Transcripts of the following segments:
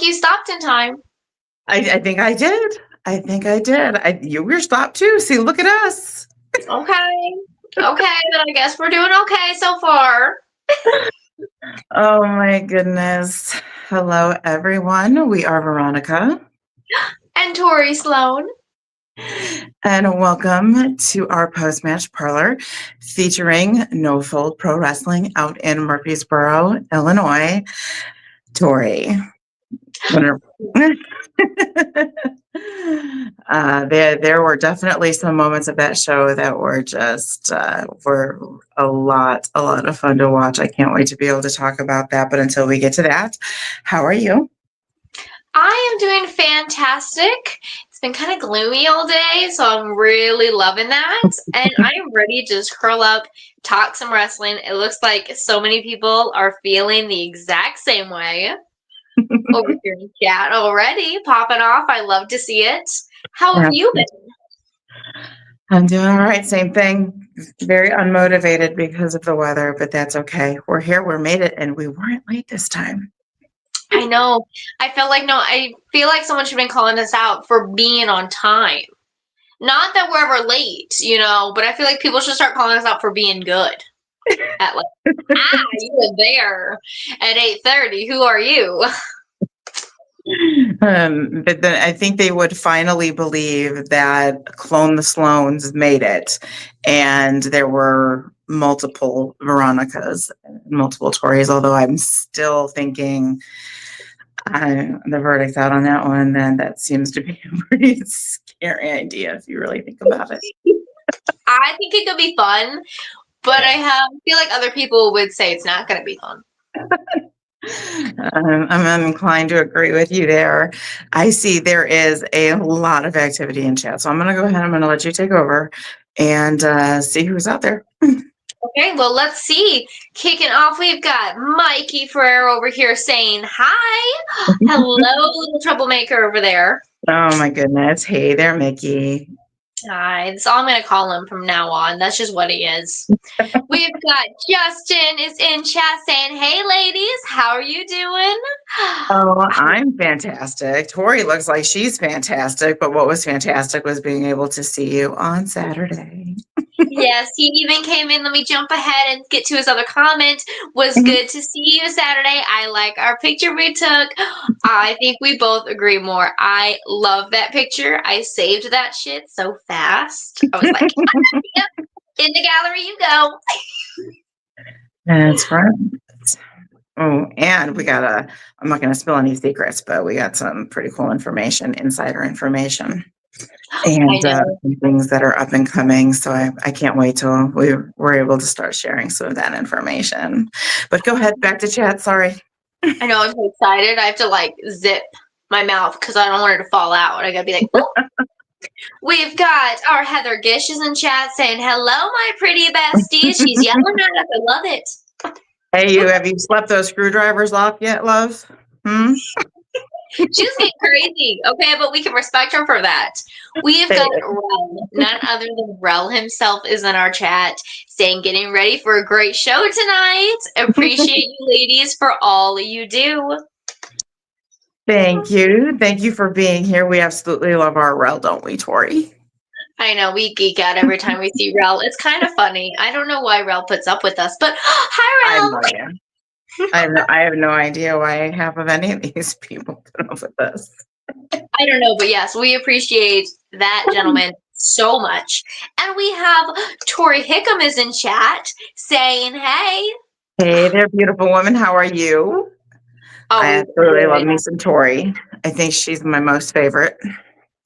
you stopped in time. I think I did. I think I did. You were stopped too. See, look at us. Okay. Okay, then I guess we're doing okay so far. Oh my goodness. Hello, everyone. We are Veronica. And Tori Sloan. And welcome to our post-match parlor featuring No Fold Pro Wrestling out in Murfreesboro, Illinois. Tori. There were definitely some moments of that show that were just were a lot of fun to watch. I can't wait to be able to talk about that. But until we get to that, how are you? I am doing fantastic. It's been kind of gloomy all day, so I'm really loving that. And I am ready to just curl up, talk some wrestling. It looks like so many people are feeling the exact same way. Over here in chat already, popping off. I love to see it. How have you been? I'm doing all right. Same thing. Very unmotivated because of the weather, but that's okay. We're here. We made it, and we weren't late this time. I know. I feel like someone should have been calling us out for being on time. Not that we're ever late, but I feel like people should start calling us out for being good. At you were there at 8:30. Who are you? But then I think they would finally believe that Clone the Sloans made it, and there were multiple Veronicas, multiple Tories. Although I'm still thinking the verdict's out on that one, then that seems to be a pretty scary idea if you really think about it. I think it could be fun, but I feel like other people would say it's not going to be fun. I'm inclined to agree with you there. I see there is a lot of activity in chat, so I'm going to go ahead. I'm going to let you take over and see who's out there. Okay, well, let's see. Kicking off, we've got Mikey Ferrer over here saying hi. Hello, little troublemaker over there. Oh, my goodness. Hey there, Mickey. Hi, that's all I'm going to call him from now on. That's just what he is. We've got Justin is in chat saying, hey, ladies, how are you doing? Oh, I'm fantastic. Tori looks like she's fantastic, but what was fantastic was being able to see you on Saturday. Yes, he even came in. Let me jump ahead and get to his other comment. Was good to see you Saturday. I like our picture we took. I think we both agree more. I love that picture. I saved that shit so fast. I was like, yep, in the gallery you go. That's right. Oh, and we got I'm not going to spill any secrets, but we got some pretty cool information, insider information. And some things that are up and coming. So I can't wait till we were able to start sharing some of that information. But go ahead, back to chat. Sorry. I know, I'm so excited. I have to zip my mouth because I don't want her to fall out. I gotta be like, oh. We've got our Heather Gish is in chat saying, hello, my pretty bestie. She's yelling at us. I love it. Hey, have you slept those screwdrivers off yet, love? She's getting crazy, okay, but we can respect her for that. We've got Rel, none other than Rel himself is in our chat saying, getting ready for a great show tonight. Appreciate you ladies for all you do. Thank you. Thank you for being here. We absolutely love our Rel, don't we, Tori? I know, we geek out every time we see Rel. It's kind of funny. I don't know why Rel puts up with us, but hi, Rel. I have no idea why half of any of these people put up with us. I don't know, but yes, we appreciate that gentleman so much. And we have Tori Hickam is in chat saying, hey. Hey there, beautiful woman. How are you? Oh, I absolutely love me some Tori. I think she's my most favorite.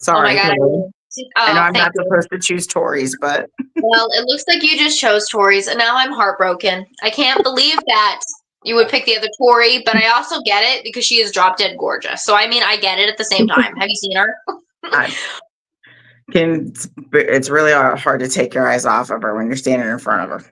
Sorry. Oh my God. I know I'm not supposed to choose Tories, but. Well, it looks like you just chose Tories, and now I'm heartbroken. I can't believe that you would pick the other Tory, but I also get it because she is drop dead gorgeous. So, I mean, I get it at the same time. Have you seen her? It's really hard to take your eyes off of her when you're standing in front of her.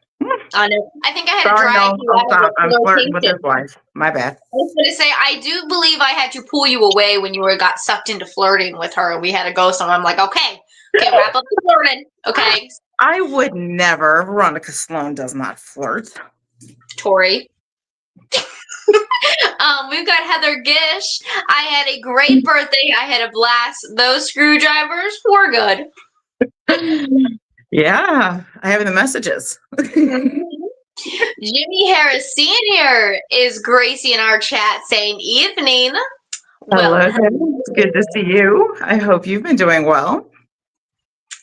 I know. I think I had to drive you out stop. I'm flirting with his wife. My bad. I was going to say, I do believe I had to pull you away when you got sucked into flirting with her, and we had to go somewhere. I'm like, okay, wrap up the flirting. Okay. I would never. Veronica Sloan does not flirt. Tori. We've got Heather Gish. I had a great birthday. I had a blast. Those screwdrivers were good. Yeah, I have the messages. Jimmy Harris Sr. is Gracie in our chat saying evening. Hello, Well, it's good to see you. I hope you've been doing well.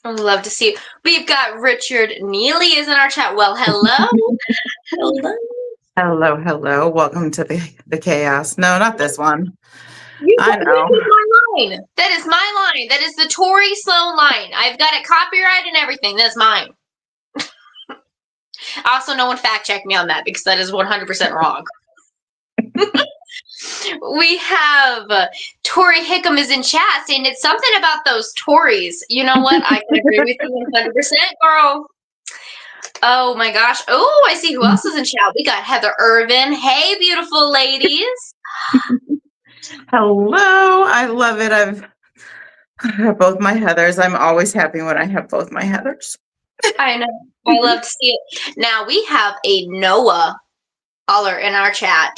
I'd love to see you. We've got Richard Neely is in our chat. Well, hello. Hello. Hello. Welcome to the chaos. No, not this one. You I know. This is my line. That is my line. That is the Tori Sloan line. I've got it copyrighted and everything. That's mine. Also, no one fact checked me on that because that is 100% wrong. We have Tori Hickam is in chat saying it's something about those Tories. You know what? I can agree with you 100%, girl. Oh my gosh. Oh, I see who else is in chat. We got Heather Irvin. Hey, beautiful ladies. Hello. I love it. I have both my Heathers. I'm always happy when I have both my Heathers. I know. I love to see it. Now we have a Noah caller in our chat.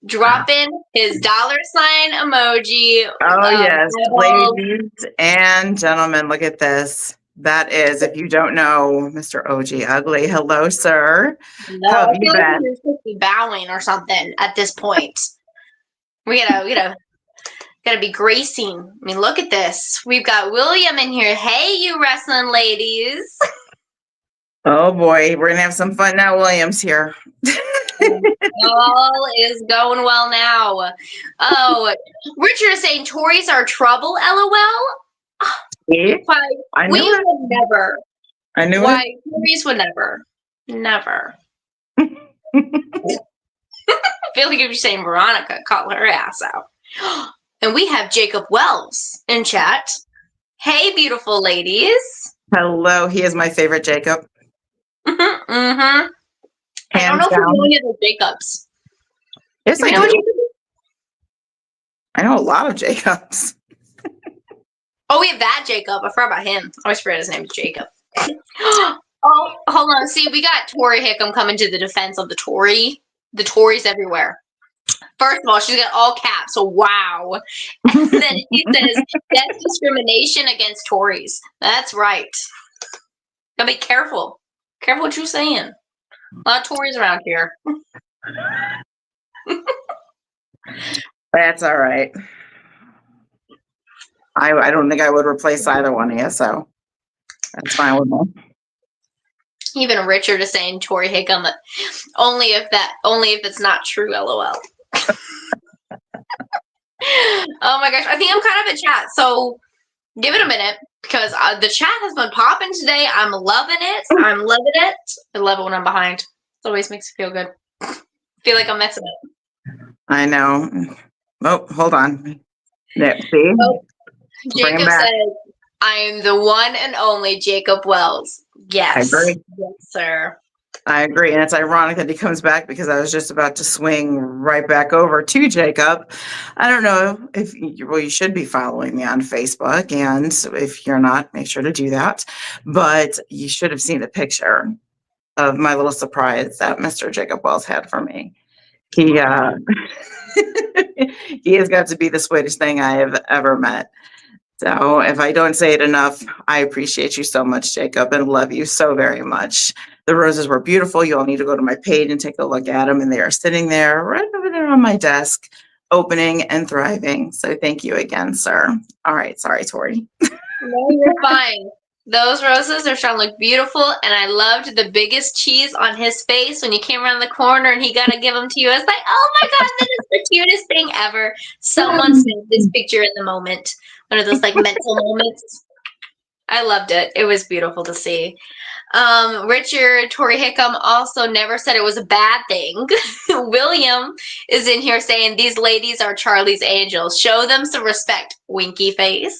Drop in his dollar sign emoji. Oh, yes. Eyeball. Ladies and gentlemen, look at this. That is, if you don't know, Mr. OG Ugly. Hello, sir. No, How I have you feel like been? you're supposed to be bowing or something at this point. We gotta be gracing. I mean, look at this. We've got William in here. Hey, you wrestling ladies. Oh boy, we're gonna have some fun now. William's here. All is going well now. Oh, Richard is saying Tories are trouble, LOL. Yeah, Why? I We knew it. would never. I knew Why? Tories would never. Never. I feel like if you're saying Veronica, call her ass out. And we have Jacob Wells in chat. Hey, beautiful ladies. Hello, he is my favorite Jacob. I don't Hands know if you know down. any other Jacobs. Yes, Do I you know a do. Jacob? I know a lot of Jacobs. Oh, we have that Jacob. I forgot about him. I always forget his name is Jacob. Oh, hold on. See, we got Tori Hickam coming to the defense of the Tory. The Tories everywhere. First of all, she's got all caps, so wow. And then she says that's discrimination against Tories. That's right. Gotta be careful. Careful what you're saying. A lot of Tories around here. That's all right. I don't think I would replace either one of you, so that's fine with me. Even Richard is saying Tori Hickam. Only if it's not true. LOL. Oh my gosh, I think I'm kind of in chat. So give it a minute because the chat has been popping today. I'm loving it. I love it when I'm behind. It always makes me feel good. I feel like I'm messing up. I know. Oh, hold on. Yeah, see? Oh, Bring him Jacob back. says, I am the one and only Jacob Wells. Yes. I agree. Yes, sir. I agree. And it's ironic that he comes back because I was just about to swing right back over to Jacob. I don't know if you should be following me on Facebook. And if you're not, make sure to do that. But you should have seen the picture of my little surprise that Mr. Jacob Wells had for me. He, he has got to be the sweetest thing I have ever met. So if I don't say it enough, I appreciate you so much, Jacob, and love you so very much. The roses were beautiful. You'll need to go to my page and take a look at them. And they are sitting there right over there on my desk, opening and thriving. So thank you again, sir. All right. Sorry, Tori. No, you're fine. Those roses are starting to look beautiful, and I loved the biggest cheese on his face when you came around the corner and he got to give them to you. I was like, oh my God, that is the cutest thing ever. Someone sent this picture in the moment. One of those like mental moments. I loved it. It was beautiful to see. Richard Tori Hickam also never said it was a bad thing. William is in here saying these ladies are Charlie's angels. Show them some respect. Winky face.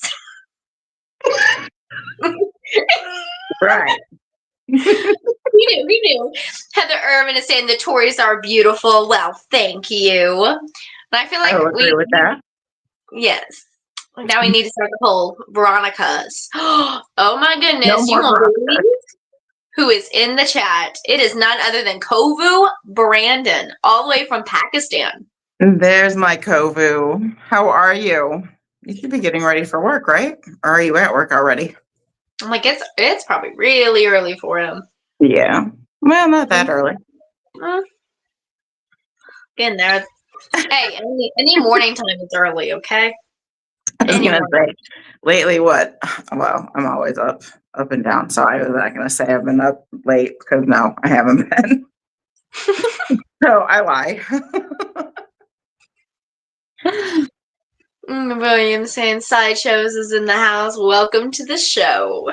Right. We knew. Heather Irvin is saying the Tories are beautiful. Well, thank you. And I feel like I will agree with that. Yes. Now we need to start the whole Veronica's. Oh my goodness. No You more won't Veronica. believe who is in the chat. It is none other than Kovu Brandon, all the way from Pakistan. There's my Kovu. How are you? You should be getting ready for work, right? Or are you at work already? I'm like, it's probably really early for him. Yeah. Well, not that early. Getting there. Hey, any morning time is early, okay? I was going to say, lately what? Well, I'm always up and down. So I was not going to say I've been up late because no, I haven't been. So I lie. William saying Sideshows is in the house. Welcome to the show.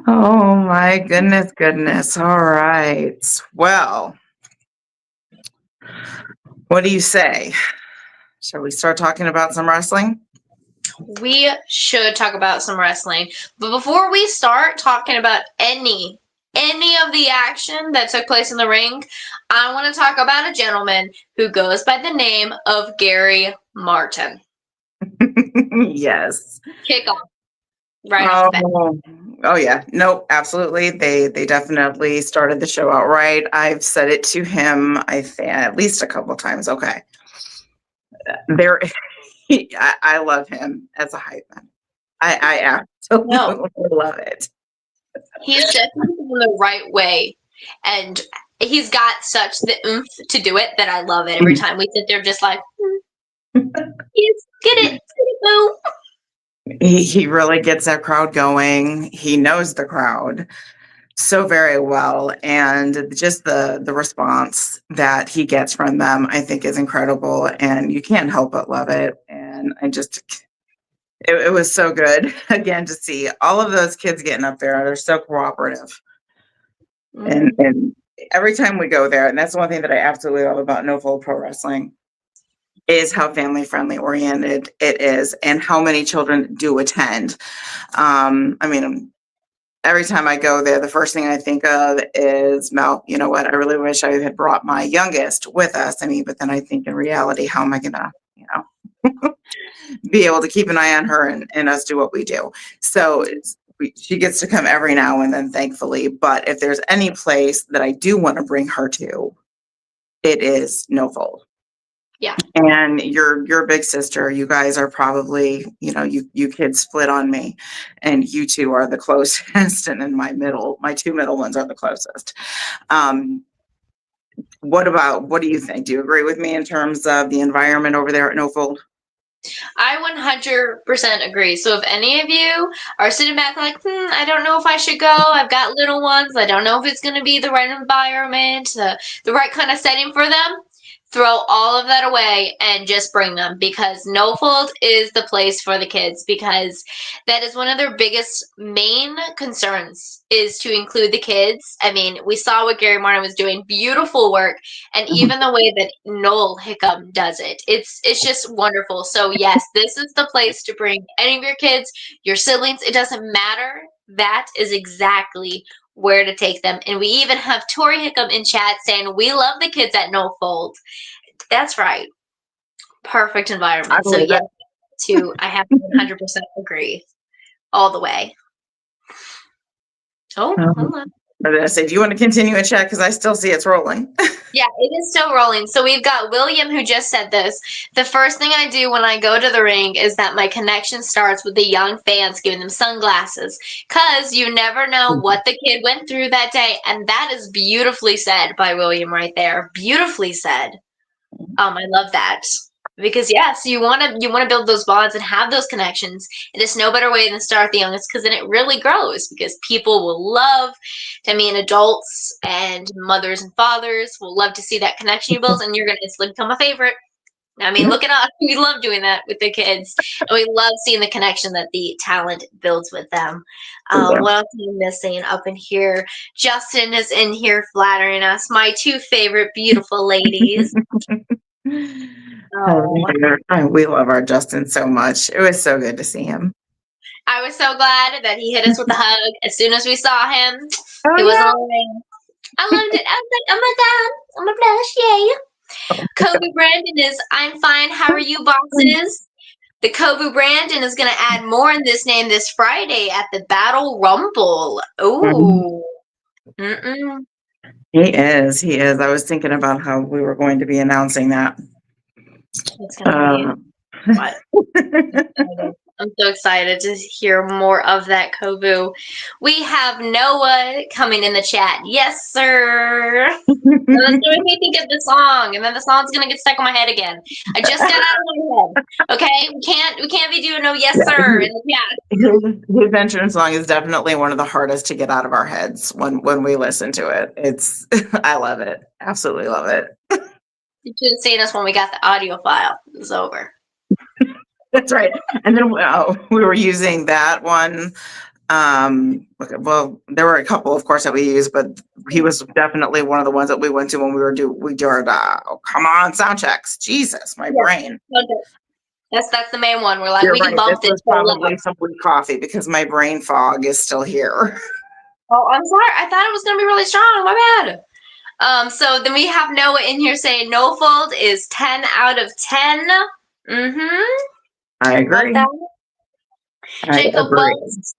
Oh my goodness. All right. Well, what do you say? Shall we start talking about some wrestling? We should talk about some wrestling. But before we start talking about any of the action that took place in the ring, I want to talk about a gentleman who goes by the name of Gary Martin. Yes. Kick off right off the bat. Oh yeah. Nope, absolutely. They definitely started the show out right. I've said it to him, I think at least a couple times. Okay. There I love him as a hype man. I absolutely love it. He's definitely in the right way. And he's got such the oomph to do it that I love it. Every time we sit there just like, yes, get it, boo. He really gets that crowd going. He knows the crowd so very well, and just the response that he gets from them, I think, is incredible, and you can't help but love it. And it was so good again to see all of those kids getting up there. They're so cooperative, and every time we go there, and that's one thing that I absolutely love about No Fold Pro Wrestling, is how family friendly oriented it is and how many children do attend. I mean, every time I go there, the first thing I think of is, Mel, you know what? I really wish I had brought my youngest with us. I mean, but then I think in reality, how am I going to, be able to keep an eye on her and us do what we do? So she gets to come every now and then, thankfully. But if there's any place that I do want to bring her to, it is No Fold. Yeah. And your big sister, you guys are probably, you kids split on me, and you two are the closest, and then my two middle ones are the closest. What do you think? Do you agree with me in terms of the environment over there at No Fold? I 100% agree. So if any of you are sitting back like, I don't know if I should go. I've got little ones. I don't know if it's going to be the right environment, the right kind of setting for them. Throw all of that away and just bring them, because No Fold is the place for the kids, because that is one of their biggest main concerns, is to include the kids. I mean, we saw what Gary Martin was doing, beautiful work, and even the way that Noel Hickam does it, it's just wonderful. So yes, this is the place to bring any of your kids, your siblings, it doesn't matter. That is exactly where to take them. And we even have Tori Hickam in chat saying, we love the kids at No Fold. That's right. Perfect environment. So yes, I have to 100% agree all the way. Oh, hold on. I was going to say, do you want to continue in chat? Because I still see it's rolling. Yeah, it is still rolling. So we've got William who just said this. The first thing I do when I go to the ring is that my connection starts with the young fans, giving them sunglasses, because you never know what the kid went through that day. And that is beautifully said by William right there. Beautifully said. I love that. Because yes, you want to build those bonds and have those connections. And it's no better way than start the youngest, because then it really grows, because people will love to meet adults, and mothers and fathers will love to see that connection you build, and you're going to instantly become a favorite. I mean, look at us. We love doing that with the kids. And we love seeing the connection that the talent builds with them. What else are you missing up in here? Justin is in here flattering us. My two favorite beautiful ladies. We love our Justin so much. It was so good to see him. I was so glad that he hit us with a hug as soon as we saw him. He wasn't lying. I loved it. I was like, oh my God, oh my gosh, yay. Kobe Brandon is, I'm fine. How are you, bosses? The Kobu Brandon is going to add more in this name this Friday at the Battle Rumble. Ooh. Mm-mm. He is. He is. I was thinking about how we were going to be announcing that. It's going to be what? I'm so excited to hear more of that, Kobu. We have Noah coming in the chat. Yes, sir. That's going to make me think of the song, and then the song's going to get stuck in my head again. I just got out of my head. Okay, we can't be doing no yes, sir in the chat. His entrance song is definitely one of the hardest to get out of our heads when we listen to it. It's I love it. Absolutely love it. You should have seen us when we got the audio file. It was over. That's right. And then we were using that one. Well, there were a couple, of course, that we used, but he was definitely one of the ones that we went to when we do our come on sound checks. Jesus, my brain. Okay. That's the main one. We're like, You're we right. can bump This this. was probably some weak coffee because my brain fog is still here. Oh, I'm sorry. I thought it was going to be really strong. My bad. So then we have Noah in here saying no fold is 10 out of 10. Mm-hmm. I agree. Jacob Wells,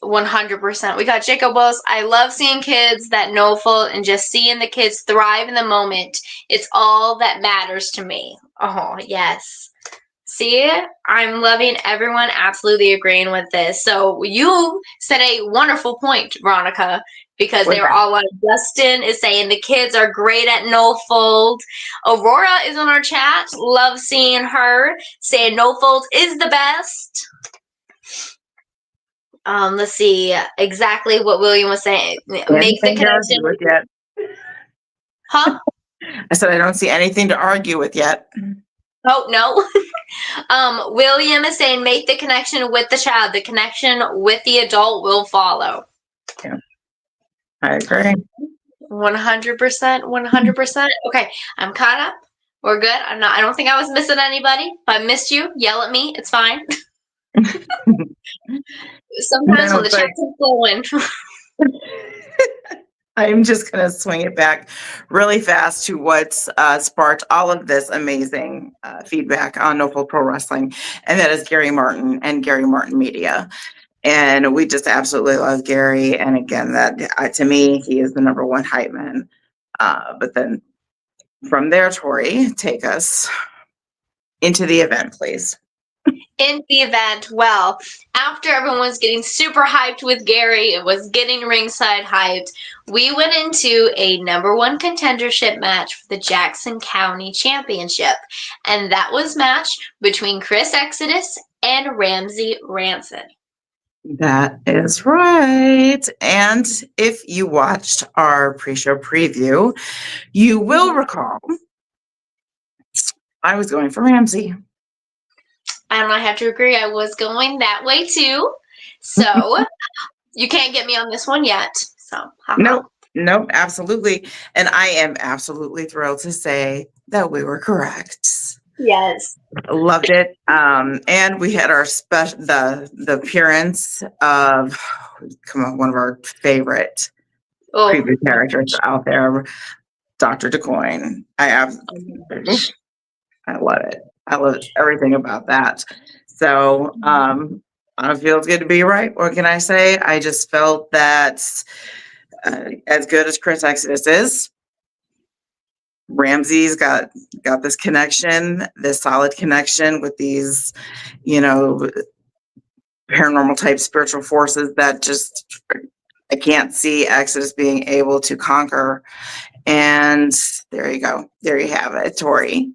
100%. We got Jacob Wells. I love seeing kids that no fold and just seeing the kids thrive in the moment. It's all that matters to me. Oh, yes. See, I'm loving everyone absolutely agreeing with this. So you said a wonderful point, Veronica, because they were all like, Justin is saying the kids are great at no fold. Aurora is in our chat. Love seeing her saying no fold is the best. Let's see exactly what William was saying. Make the connection with yet. Huh? I said I don't see anything to argue with yet. Oh, no. William is saying make the connection with the child. The connection with the adult will follow. Yeah. I agree. 100%. 100%. Okay, I'm caught up. We're good. I don't think I was missing anybody. If I missed you, yell at me. It's fine. Sometimes when the chat's flowing. I'm just going to swing it back really fast to what sparked all of this amazing feedback on No Fold Pro Wrestling, and that is Gary Martin and Gary Martin Media. And we just absolutely love Gary. And again, that to me, he is the number one hype man. But then from there, Tori, take us into the event, please. In the event, well, after everyone was getting super hyped with Gary, it was getting ringside hyped, we went into a number one contendership match for the Jackson County Championship. And that was match between Chris Exodus and Ramsey Ranson. That is right. And if you watched our pre-show preview, you will recall I was going for Ramsey. And I have to agree, I was going that way too. So you can't get me on this one yet. So Nope, absolutely. And I am absolutely thrilled to say that we were correct. Yes. Loved it. And we had our the appearance of one of our favorite creepy characters out there, Dr. DeCoin. I love it. I love everything about that. So it feels good to be right. What can I say? I just felt that as good as Chris Exodus is, Ramsey's got this connection, this solid connection with these, paranormal type spiritual forces that just I can't see Exodus being able to conquer. And there you go. There you have it, Tori.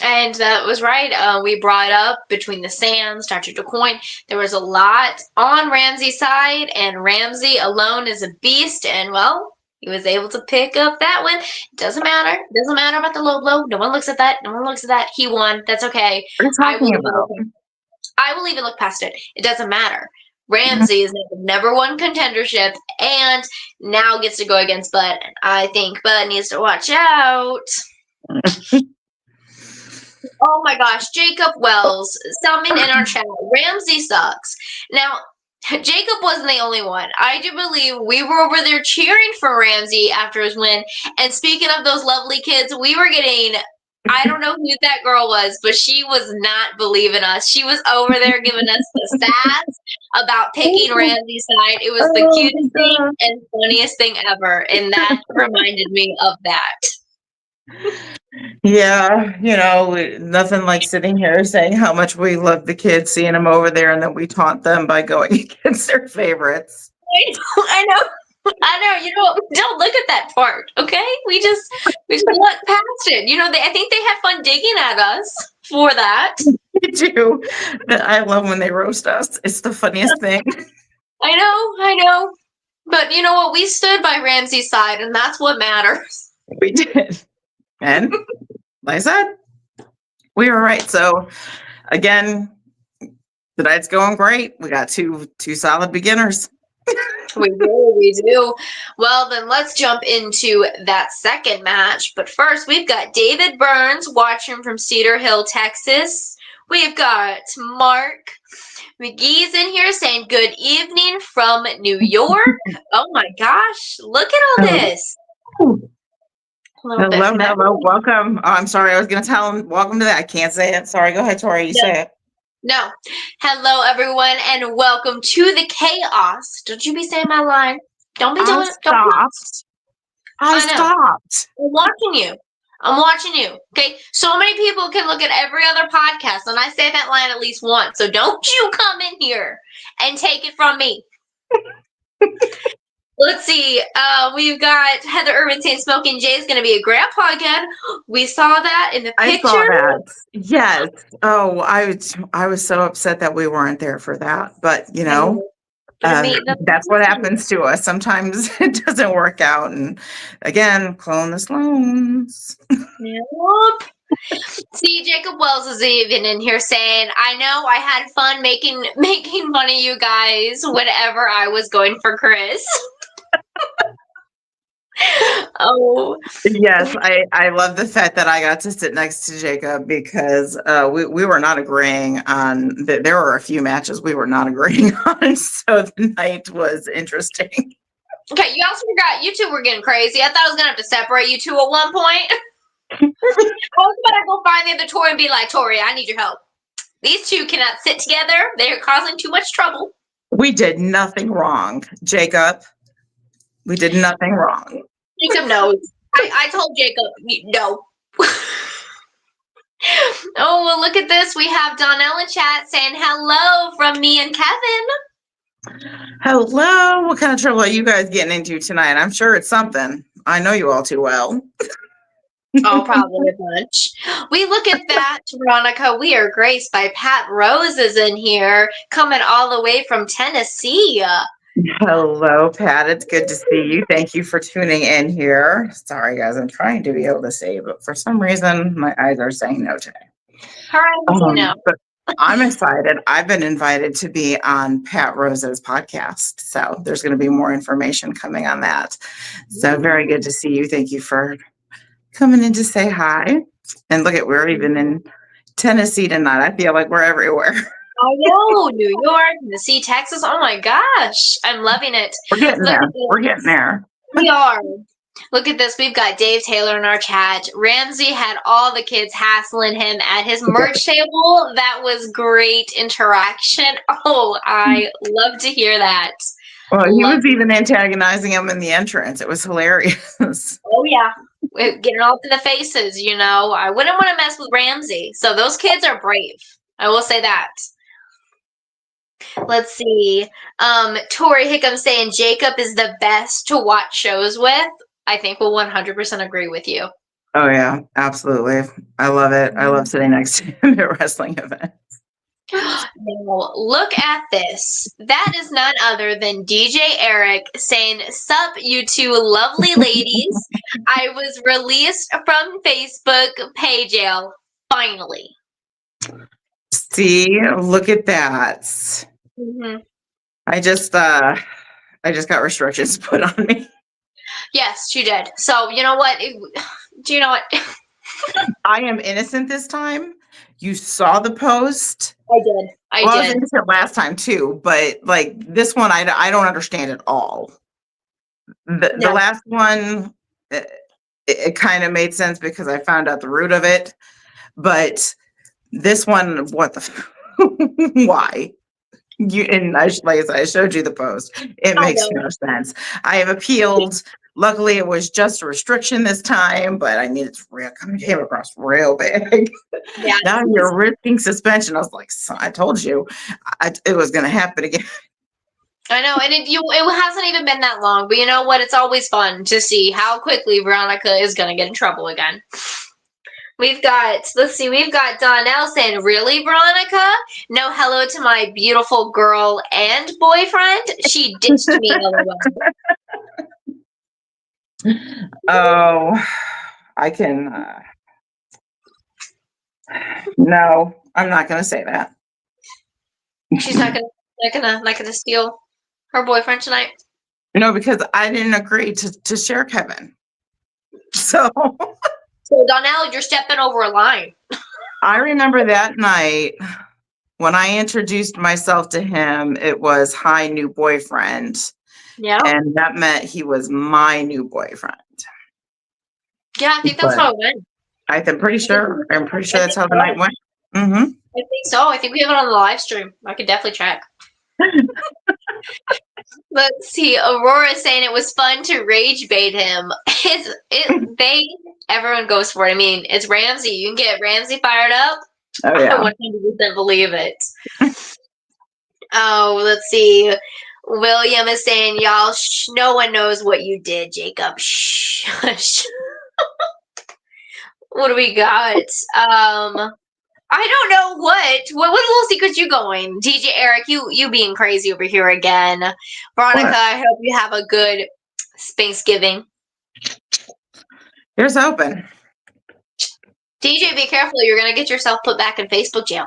And that was right. We brought up between the Sands, Dr. DeCoin. There was a lot on Ramsey's side, and Ramsey alone is a beast. And well, he was able to pick up that one. It doesn't matter. It doesn't matter about the low blow. No one looks at that. No one looks at that. He won. That's okay. I will even look past it. It doesn't matter. Ramsey is the number one contendership and now gets to go against Bud. And I think Bud needs to watch out. Oh my gosh, Jacob Wells, someone in our chat, Ramsey sucks. Now, Jacob wasn't the only one. I do believe we were over there cheering for Ramsey after his win. And speaking of those lovely kids, we were getting I don't know who that girl was, but she was not believing us. She was over there giving us the stats about picking Ramsey's side. It was the Oh my cutest thing God. and funniest thing ever. And that reminded me of that. Yeah, nothing like sitting here saying how much we love the kids, seeing them over there, and then we taunt them by going against their favorites. I know. I know. Don't look at that part, okay? We just look past it. I think they had fun digging at us for that. They do. I love when they roast us. It's the funniest thing. I know. But you know what? We stood by Ramsey's side, and that's what matters. We did. And like I said, we were right. So again, the night's going great. We got two solid beginners. We do. Well, then let's jump into that second match. But first, we've got David Burns watching from Cedar Hill, Texas. We've got Mark McGee's in here saying good evening from New York. Oh my gosh, look at all this. Hello, welcome. Oh, I'm sorry, I was going to tell him welcome to that. I can't say it. Sorry, go ahead, Tori. You say it. No. Hello, everyone, and welcome to the chaos. Don't you be saying my line. Don't be doing it. I stopped. I'm watching you. Okay. So many people can look at every other podcast, and I say that line at least once. So don't you come in here and take it from me. Let's see. We've got Heather Irvin saying Smoking Jay is going to be a grandpa again. We saw that in the picture. I saw that. Yes. Oh, I was so upset that we weren't there for that. But, that's what happens to us. Sometimes it doesn't work out. And again, clone the Sloans. Yep. See, Jacob Wells is even in here saying, I know I had fun making fun of you guys whenever I was going for Chris. Oh. Yes, I love the fact that I got to sit next to Jacob because we were not agreeing on that. There were a few matches we were not agreeing on, so the night was interesting. Okay, you also forgot you two were getting crazy. I thought I was gonna have to separate you two at one point. I was gonna go find the other Tori and be like, Tori, I need your help. These two cannot sit together. They are causing too much trouble. We did nothing wrong, Jacob. We did nothing wrong. Jacob knows. I told Jacob, no. Oh, well, look at this. We have Donnell in chat saying hello from me and Kevin. Hello. What kind of trouble are you guys getting into tonight? I'm sure it's something. I know you all too well. Oh, probably a bunch. We look at that, Veronica. We are graced by Pat Rose is in here, coming all the way from Tennessee. Hello, Pat. It's good to see you. Thank you for tuning in here. Sorry, guys. I'm trying to be able to say, but for some reason, my eyes are saying no today. No. But I'm excited. I've been invited to be on Pat Rose's podcast. So there's going to be more information coming on that. So very good to see you. Thank you for coming in to say hi. And look at, we're even in Tennessee tonight. I feel like we're everywhere. I know, New York, Tennessee, Texas. Oh my gosh, I'm loving it. We're getting there. We're getting there. We are. Look at this. We've got Dave Taylor in our chat. Ramsey had all the kids hassling him at his merch table. That was great interaction. Oh, I love to hear that. Well, he was even antagonizing him in the entrance. It was hilarious. Oh, yeah. Getting all to the faces, I wouldn't want to mess with Ramsey. So those kids are brave. I will say that. Let's see. Tori Hickam saying Jacob is the best to watch shows with. I think we'll 100% agree with you. Oh, yeah, absolutely. I love it. I love sitting next to him at wrestling events. Now, look at this. That is none other than DJ Eric saying, sup, you two lovely ladies. I was released from Facebook pay jail, finally. See, look at that. Mm-hmm. I just got restrictions put on me. Yes, you did. So you know what? Do you know what? I am innocent this time. You saw the post. I did. I was innocent last time too, but like this one, I don't understand at all. The last one, it kind of made sense because I found out the root of it. But this one, what the, why? Like I said, I showed you the post. It I makes know. no sense. I have appealed. Luckily, it was just a restriction this time, but I mean, it's real, came across real big. Yeah. Now you're risking suspension. I was like, I told you it was going to happen again. I know, and it hasn't even been that long, but you know what? It's always fun to see how quickly Veronica is gonna get in trouble again. We've got Donnell saying, "Really, Veronica? No hello to my beautiful girl and boyfriend? She ditched me, lol." Oh, I can. No, I'm not going to say that. She's not gonna steal her boyfriend tonight. No, because I didn't agree to share Kevin. So So Donnell, you're stepping over a line. I remember that night when I introduced myself to him, it was hi, new boyfriend. Yeah. And that meant he was my new boyfriend. Yeah, I think that's But how it went. I'm pretty sure that's how the So. night went. Mm-hmm. I think so. I think we have it on the live stream. I could definitely check. Let's see. Aurora saying it was fun to rage bait him. Everyone goes for it. I mean, it's Ramsey. You can get Ramsey fired up. Oh I yeah. 100% believe it. Oh, let's see. William is saying, y'all, no one knows what you did, Jacob. Shh. What do we got? I don't know what little secrets you going? DJ Eric, you being crazy over here again. Veronica, What? I hope you have a good Thanksgiving. Here's open. DJ, be careful. You're gonna get yourself put back in Facebook jail.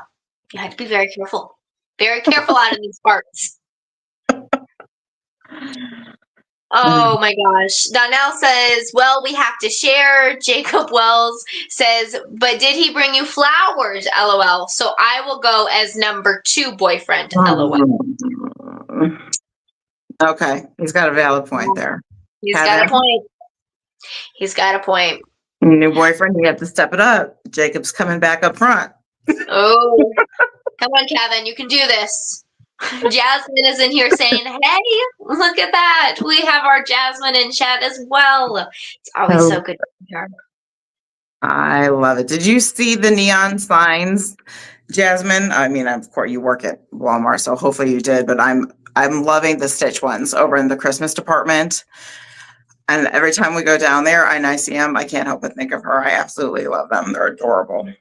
You have to be very careful. Very careful out in these parts. Oh my gosh. Donnell says, well, we have to share. Jacob Wells says, but did he bring you flowers? LOL. So I will go as number 2 boyfriend. LOL. Okay. He's got a valid point there. He's got a point. He's got a point. New boyfriend, you have to step it up. Jacob's coming back up front. Oh, come on, Kevin. You can do this. Jasmine is in here saying, hey, look at that. We have our Jasmine in chat as well. It's always so good to see her. I love it. Did you see the neon signs, Jasmine? I mean, of course, you work at Walmart, so hopefully you did, but I'm loving the Stitch ones over in the Christmas department. And every time we go down there and I see them, I can't help but think of her. I absolutely love them. They're adorable.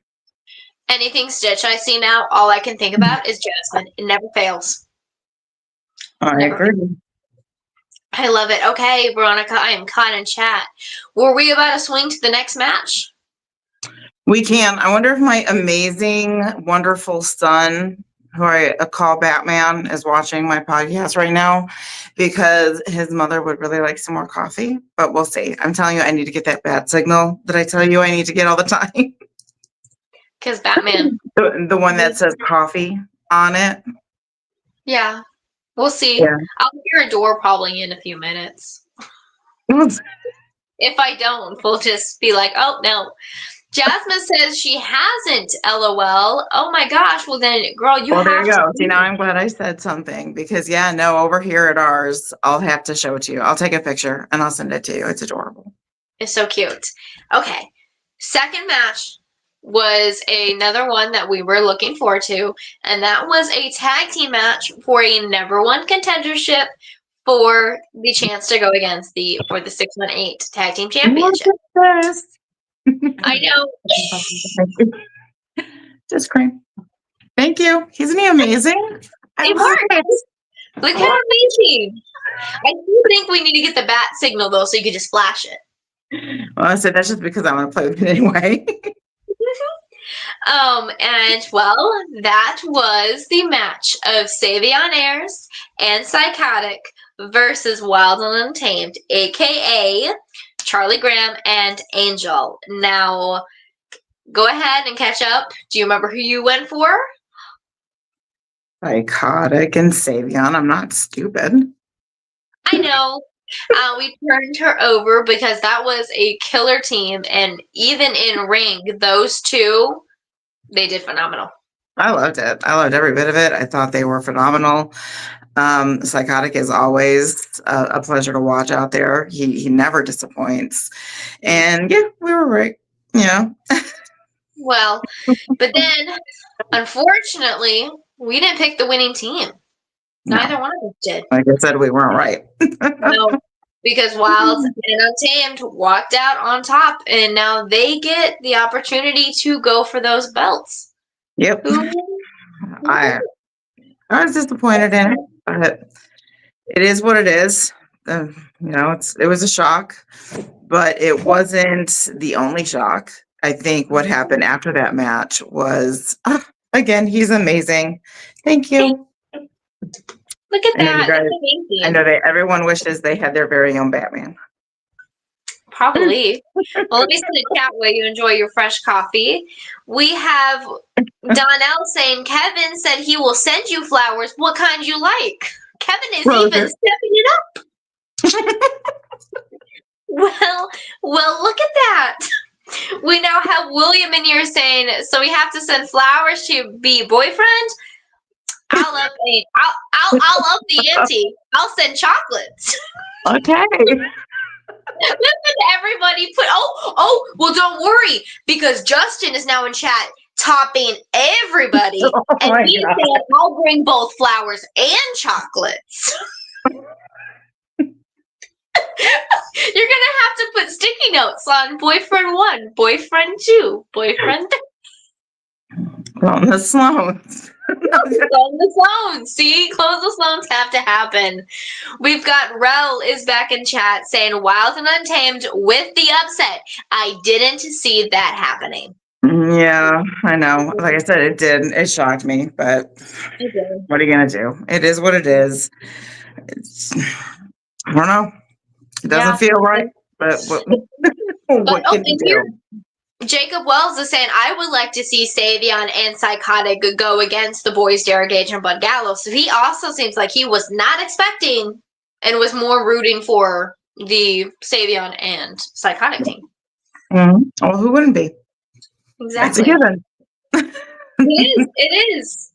Anything Stitch I see now, all I can think about is Jasmine. It never fails. I agree. I love it. Okay, Veronica, I am caught in chat. Were we about to swing to the next match? We can. I wonder if my amazing, wonderful son, who I call Batman, is watching my podcast right now because his mother would really like some more coffee, but we'll see. I'm telling you, I need to get that bat signal that I tell you I need to get all the time. Because Batman. The one that says coffee on it. Yeah, we'll see. Yeah. I'll hear a door probably in a few minutes. If I don't, we'll just be like, oh, no. Jasmine says she hasn't, LOL. Oh my gosh. Well then, girl, you have there you to. go. See, now I'm glad I said something because over here at ours, I'll have to show it to you. I'll take a picture and I'll send it to you. It's adorable. It's so cute. Okay. Second match was another one that we were looking forward to, and that was a tag team match for a number 1 contendership for the chance to go against for the 618 tag team championship. I know. Just cream. Thank you. Isn't he amazing? It works. Look how amazing. I do think we need to get the bat signal though, so you could just flash it. Well, I said that's just because I want to play with it anyway. And well, that was the match of Savion Ayers and Psychotic versus Wild and Untamed, aka Charlie Graham and Angel. Now, go ahead and catch up. Do you remember who you went for? Psychotic and Savion. I'm not stupid. I know. We turned her over because that was a killer team, and even in ring, those two, they did phenomenal. I loved it. I loved every bit of it. I thought they were phenomenal. Psychotic is always a pleasure to watch out there. He never disappoints. And yeah, we were right. Yeah. Well, but then, unfortunately, we didn't pick the winning team. No. Neither one of us did. Like I said, we weren't right. No, because Wild and Untamed walked out on top, and now they get the opportunity to go for those belts. Yep. Who I was disappointed in it, but it is what it is. It was a shock, but it wasn't the only shock. I think what happened after that match was, again, he's amazing. Thank you. Look at I know that. you guys. That's amazing. I know that everyone wishes they had their very own Batman. Probably. Well, let me send a chat while you enjoy your fresh coffee. We have Donnell saying, Kevin said he will send you flowers. What kind you like? Kevin is even stepping it up. Well, look at that. We now have William in here saying, so we have to send flowers to be boyfriend. I'll up the ante. I'll send chocolates. Okay. Everybody put well, don't worry, because Justin is now in chat topping everybody. And he said I'll bring both flowers and chocolates. You're gonna have to put sticky notes on boyfriend 1, boyfriend 2, boyfriend 3. Clone the Sloans. Clone the Sloans. See, clone the Sloans have to happen. We've got Rel is back in chat saying Wild and Untamed with the upset. I didn't see that happening. Yeah, I know. Like I said, it did. It shocked me, but what are you gonna do? It is what it is. I don't know. It doesn't feel right, but what can you do? Jacob Wells is saying, I would like to see Savion and Psychotic go against the boys, Derek Gage and Bud Gallows. So he also seems like he was not expecting and was more rooting for the Savion and Psychotic team. Mm-hmm. Well, who wouldn't be? Exactly. That's a given. It is.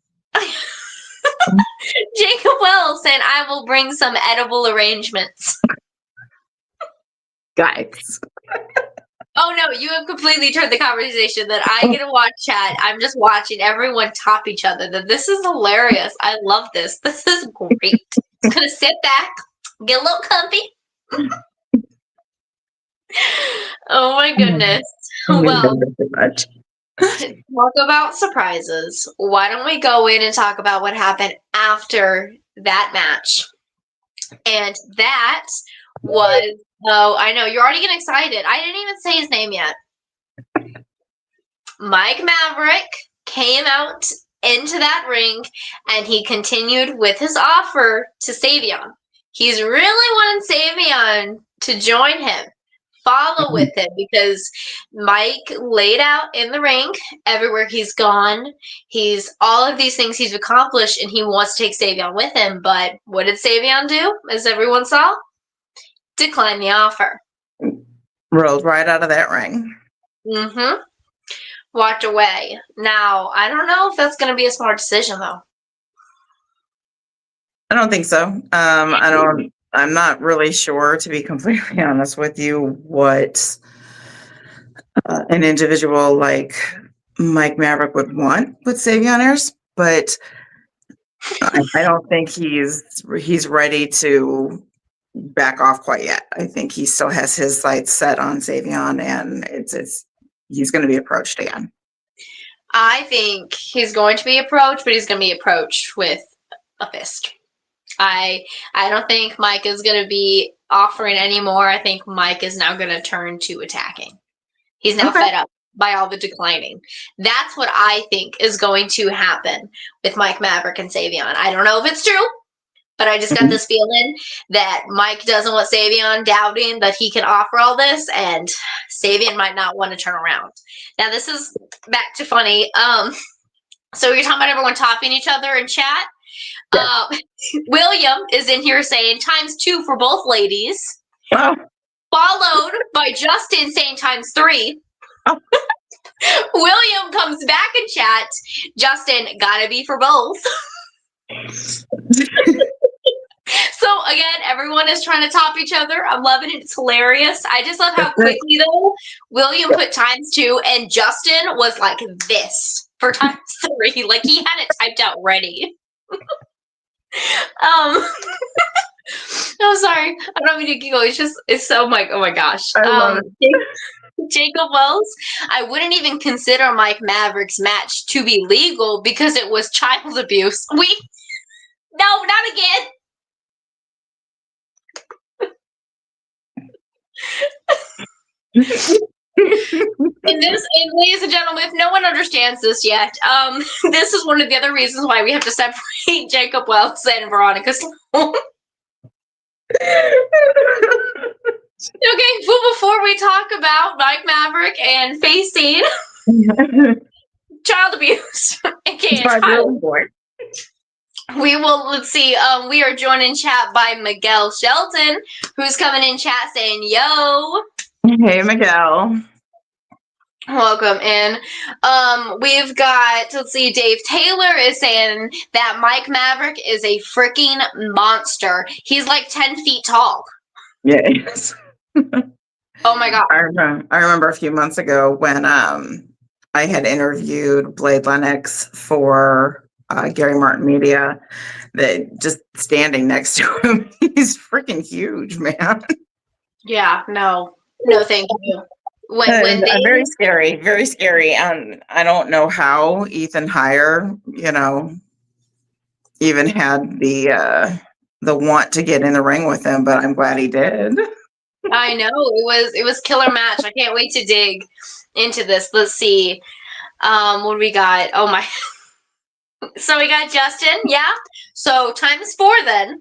Jacob Wells saying, I will bring some edible arrangements. Guys. Oh no, you have completely turned the conversation that I get to watch chat. I'm just watching everyone top each other. That this is hilarious. I love this. This is great. Just gonna sit back, get a little comfy. Oh my goodness. Well, talk about surprises. Why don't we go in and talk about what happened after that match? And that was, oh, I know, you're already getting excited. I didn't even say his name yet. Mike Maverick came out into that ring and he continued with his offer to Savion. He's really wanting Savion to join him, follow with him, because Mike laid out in the ring everywhere he's gone. He's all of these things he's accomplished and he wants to take Savion with him. But what did Savion do, as everyone saw? Decline the offer. Rolled right out of that ring. Mm-hmm. Walked away. Now, I don't know if that's going to be a smart decision, though. I don't think so. I'm not really sure, to be completely honest with you, what an individual like Mike Maverick would want with Savion Airs, but I don't think he's ready to back off quite yet. I think he still has his sights set on Savion, and he's going to be approached again. I think he's going to be approached, but he's going to be approached with a fist. I don't think Mike is going to be offering anymore. I think Mike is now going to turn to attacking. He's now fed up by all the declining. That's what I think is going to happen with Mike Maverick and Savion. I don't know if it's true, but I just got this feeling that Mike doesn't want Savion doubting that he can offer all this, and Savion might not want to turn around. Now, this is back to funny. So you're talking about everyone topping each other in chat. Uh, William is in here saying ×2 for both ladies, Oh, followed by Justin saying ×3. oh. William comes back in chat. Justin, gotta be for both. So again, everyone is trying to top each other. I'm loving it. It's hilarious. I just love how quickly though William put ×2 and Justin was like this for ×3. Like he had it typed out ready. I'm sorry. I don't mean to giggle. It's so like, oh my gosh. I love it. Jacob Wells, I wouldn't even consider Mike Maverick's match to be legal because it was child abuse. No, not again. And ladies and gentlemen, if no one understands this yet, this is one of the other reasons why we have to separate Jacob Wells and Veronica Sloan. Okay, but before we talk about Mike Maverick and facing child abuse, aka child, we will, let's see, we are joined in chat by Miguel Shelton, who's coming in chat saying, yo. Hey, Miguel. Welcome in. We've got, let's see, Dave Taylor is saying that Mike Maverick is a freaking monster. He's like 10 feet tall. Yes. Oh my God. I remember a few months ago when I had interviewed Blade Lennox for Gary Martin Media, that just standing next to him, he's freaking huge, man. Yeah, no, thank you. Very scary, very scary. I don't know how Ethan Heyer, even had the want to get in the ring with him, but I'm glad he did. I know it was killer match. I can't wait to dig into this. Let's see. What do we got? Oh my. So we got Justin, yeah. So ×4 then.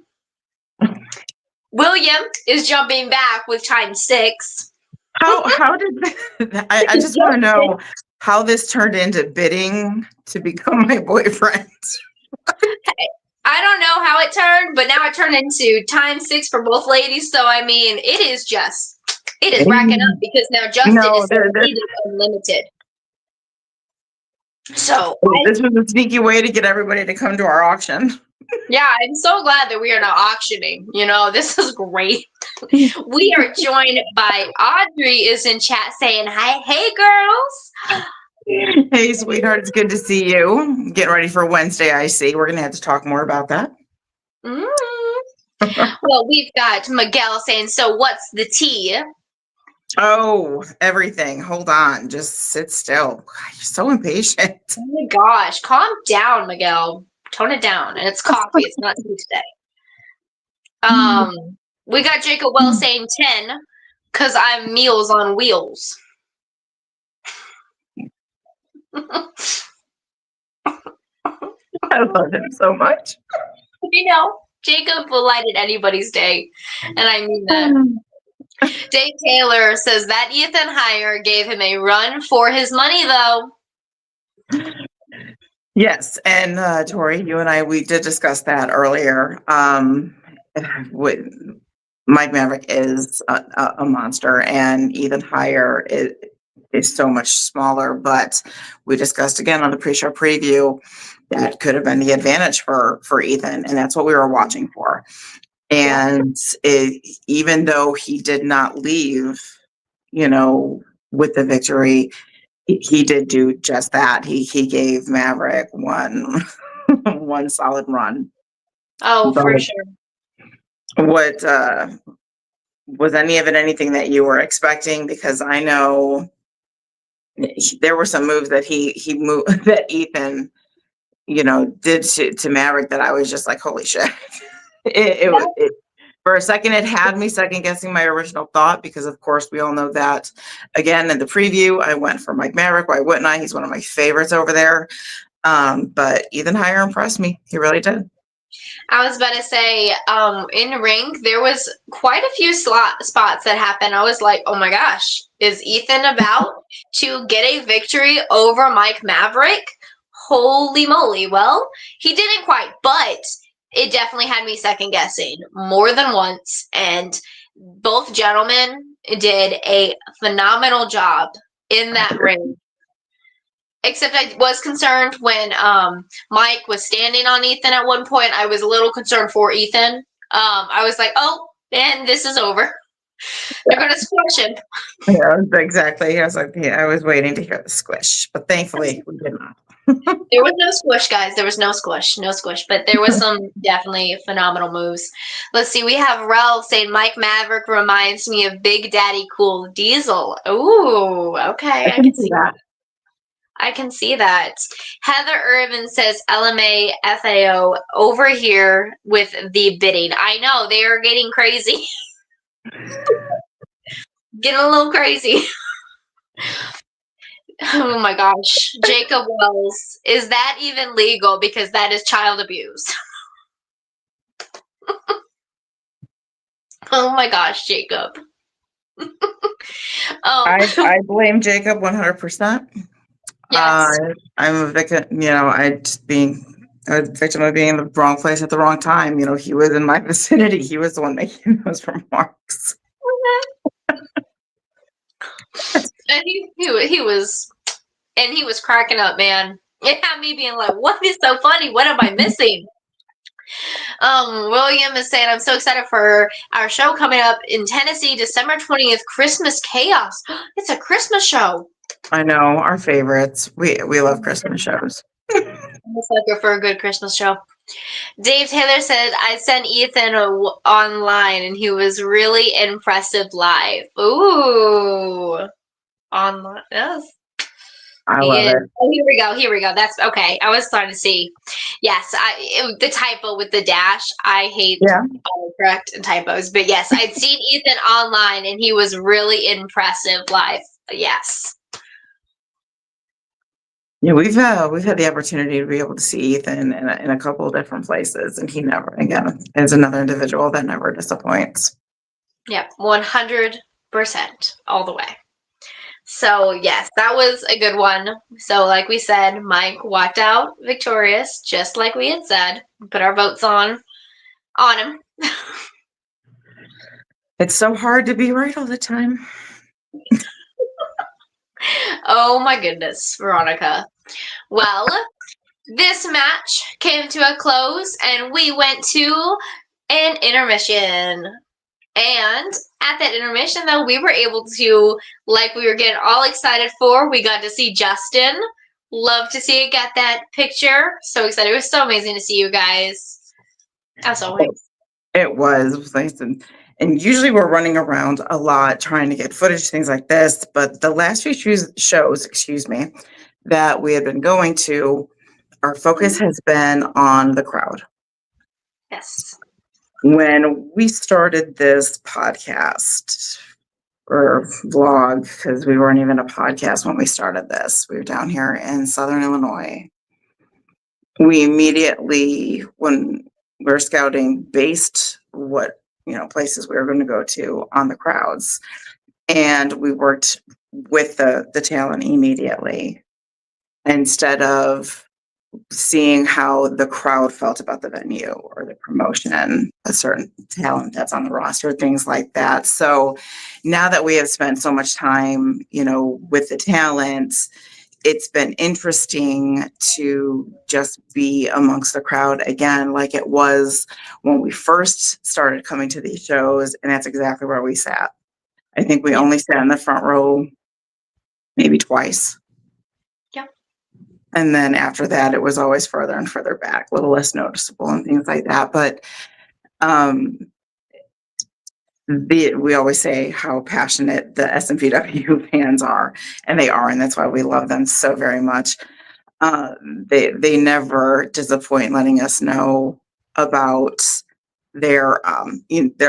William is jumping back with ×6. How did I just want to know how this turned into bidding to become my boyfriend? I don't know how it turned, but now it turned into ×6 for both ladies. So I mean, it is racking up because now Justin is unlimited. So this was a sneaky way to get everybody to come to our auction. Yeah, I'm so glad that we are now auctioning. This is great. We are joined by Audrey is in chat saying, hi, hey girls. Hey, sweetheart, it's good to see you. Getting ready for Wednesday, I see. We're going to have to talk more about that. Well, we've got Miguel saying, so what's the tea? Oh, everything. Hold on. Just sit still. God, you're so impatient. Oh my gosh. Calm down, Miguel. Tone it down. And it's coffee. It's not tea today. We got Jacob Wells saying 10 because I'm Meals on Wheels. I love him so much. Jacob will lighten anybody's day. And I mean that. Dave Taylor says that Ethan Heyer gave him a run for his money, though. Yes, and Tori, you and I, we did discuss that earlier. Mike Maverick is a monster, and Ethan Heyer is so much smaller. But we discussed again on the pre-show preview that could have been the advantage for Ethan, and that's what we were watching for. And even though he did not leave, with the victory, he did do just that. He gave Maverick one solid run. Oh, for sure. What was any of it anything that you were expecting? Because I know there were some moves that he moved that Ethan, did to Maverick that I was just like, holy shit. It for a second, it had me second guessing my original thought because, of course, we all know that. Again, in the preview, I went for Mike Maverick. Why wouldn't I? He's one of my favorites over there. But Ethan Heyer impressed me. He really did. I was about to say, in ring, there was quite a few spots that happened. I was like, oh my gosh, is Ethan about to get a victory over Mike Maverick? holy moly. Well, he didn't quite, but it definitely had me second guessing more than once. And both gentlemen did a phenomenal job in that ring. Except I was concerned when Mike was standing on Ethan at one point. I was a little concerned for Ethan. I was like, oh, man, this is over. They're going to squash him. Yeah, exactly. I was like, yeah, I was waiting to hear the squish, but thankfully we did not. There was no squish, guys. There was no squish. No squish. But there was some definitely phenomenal moves. Let's see. We have Ralph saying Mike Maverick reminds me of Big Daddy Cool Diesel. Ooh, okay. I can see that. I can see that. Heather Irvin says LMA FAO over here with the bidding. I know they are getting crazy. Getting a little crazy. Oh my gosh. Jacob Wells, is that even legal? Because that is child abuse. Oh my gosh, Jacob. I blame Jacob 100%. Yes. I'm a victim, I just being a victim of being in the wrong place at the wrong time. He was in my vicinity. He was the one making those remarks. And he was cracking up, man. It had me being like, what is so funny? What am I missing? William is saying, I'm so excited for our show coming up in Tennessee, December 20th, Christmas Chaos. It's a Christmas show. I know, our favorites. We love Christmas shows. I'm a sucker for a good Christmas show. Dave Taylor said, I sent Ethan online and he was really impressive live. Ooh. Online. Yes. I love it. Oh, here we go. That's okay. I was starting to see. Yes, the typo with the dash. I hate autocorrect and typos. But yes, I'd seen Ethan online and he was really impressive live. Yes. Yeah, we've had the opportunity to be able to see Ethan in a couple of different places, and he never, again, is another individual that never disappoints. Yep, 100% all the way. So yes, that was a good one. So like we said, Mike walked out victorious, just like we had said. Put our votes on him. It's so hard to be right all the time. Oh my goodness, Veronica. Well, this match came to a close and we went to an intermission. And at that intermission, though, we were able to, like we were getting all excited for, we got to see Justin. Love to see it, got that picture. So excited. It was so amazing to see you guys. As always. It was nice. And usually we're running around a lot trying to get footage, things like this. But the last few shows, that we had been going to, our focus has been on the crowd. Yes. When we started this podcast or vlog, because we weren't even a podcast when we started this, we were down here in Southern Illinois. We immediately, when we were scouting, based what places we were going to go to on the crowds, and we worked with the talent immediately instead of seeing how the crowd felt about the venue or the promotion, a certain talent that's on the roster, things like that. So now that we have spent so much time, with the talent, it's been interesting to just be amongst the crowd again, like it was when we first started coming to these shows. And that's exactly where we sat. I think we only sat in the front row maybe twice. And then after that, it was always further and further back, a little less noticeable and things like that. But we always say how passionate the SMPW fans are, and they are, and that's why we love them so very much. They never disappoint letting us know about their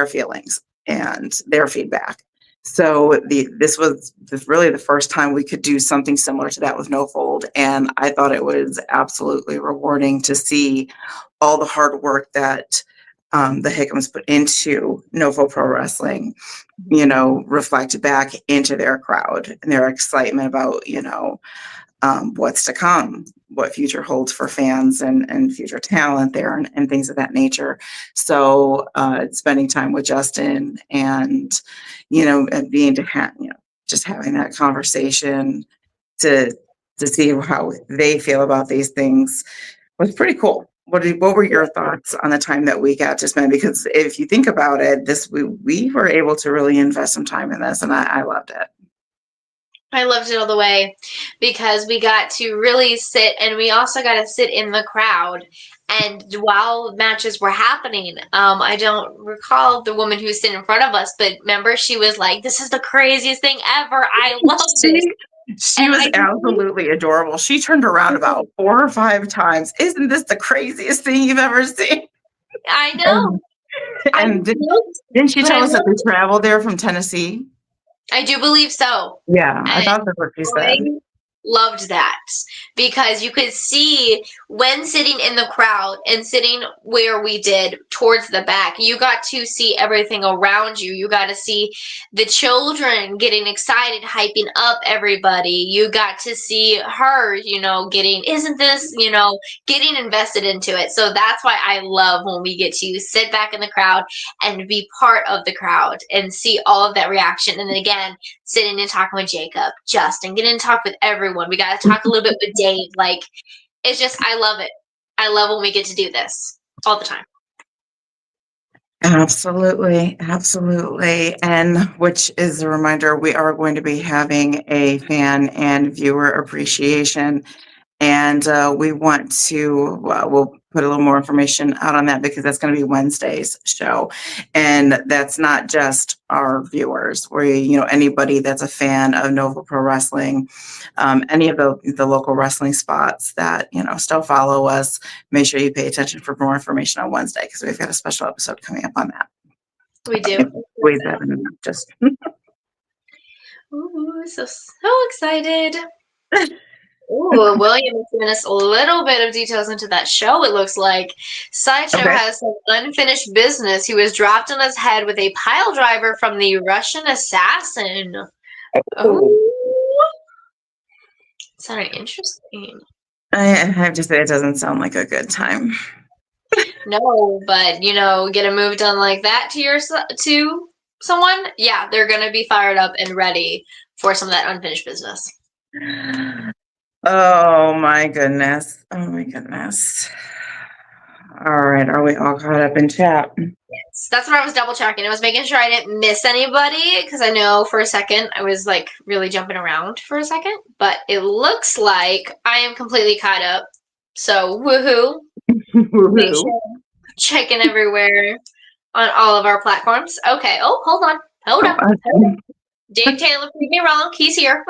feelings and their feedback. So this was really the first time we could do something similar to that with No Fold, and I thought it was absolutely rewarding to see all the hard work that the Hickams put into No Fold Pro Wrestling, reflect back into their crowd and their excitement about what's to come, what future holds for fans and future talent there and things of that nature. So spending time with Justin and, and being to have, just having that conversation to see how they feel about these things was pretty cool. What were your thoughts on the time that we got to spend? Because if you think about it, we were able to really invest some time in this, and I loved it. I loved it all the way because we got to really sit, and we also got to sit in the crowd. And while matches were happening, I don't recall the woman who was sitting in front of us, but remember, she was like, "This is the craziest thing ever. I love this." She was absolutely adorable. She turned around about 4 or 5 times. Isn't this the craziest thing you've ever seen? I know. And didn't she tell us that they traveled there from Tennessee? I do believe so. Yeah, I thought that's what she said. Loved that because you could see when sitting in the crowd and sitting where we did towards the back, you got to see everything around you. You got to see the children getting excited, hyping up everybody. You got to see her, getting, isn't this, getting invested into it. So that's why I love when we get to sit back in the crowd and be part of the crowd and see all of that reaction. And then again, sitting and talking with Jacob, Justin, getting to talk with everyone. We got to talk a little bit with Dave. Like, it's just, I love it. I love when we get to do this all the time. Absolutely. Absolutely. And which is a reminder, we are going to be having a fan and viewer appreciation. And we want to, we'll put a little more information out on that because that's going to be Wednesday's show. And that's not just our viewers, or, anybody that's a fan of Nova Pro Wrestling, any of the local wrestling spots that, still follow us. Make sure you pay attention for more information on Wednesday because we've got a special episode coming up on that. We do. Just. Ooh, so excited. Ooh, William has given us a little bit of details into that show, it looks like. Sideshow has some unfinished business. He was dropped on his head with a pile driver from the Russian assassin. Oh. Sounded interesting. I have to say, it doesn't sound like a good time. No, but, get a move done like that to someone, yeah, they're going to be fired up and ready for some of that unfinished business. Oh my goodness. Oh my goodness. All right. Are we all caught up in chat? Yes. That's what I was double checking. I was making sure I didn't miss anybody because I know for a second I was like really jumping around for a second, but it looks like I am completely caught up. So woohoo. Make sure I'm checking everywhere on all of our platforms. Okay. Oh, hold on. Hold up. Dave Taylor, prove me wrong. He's here.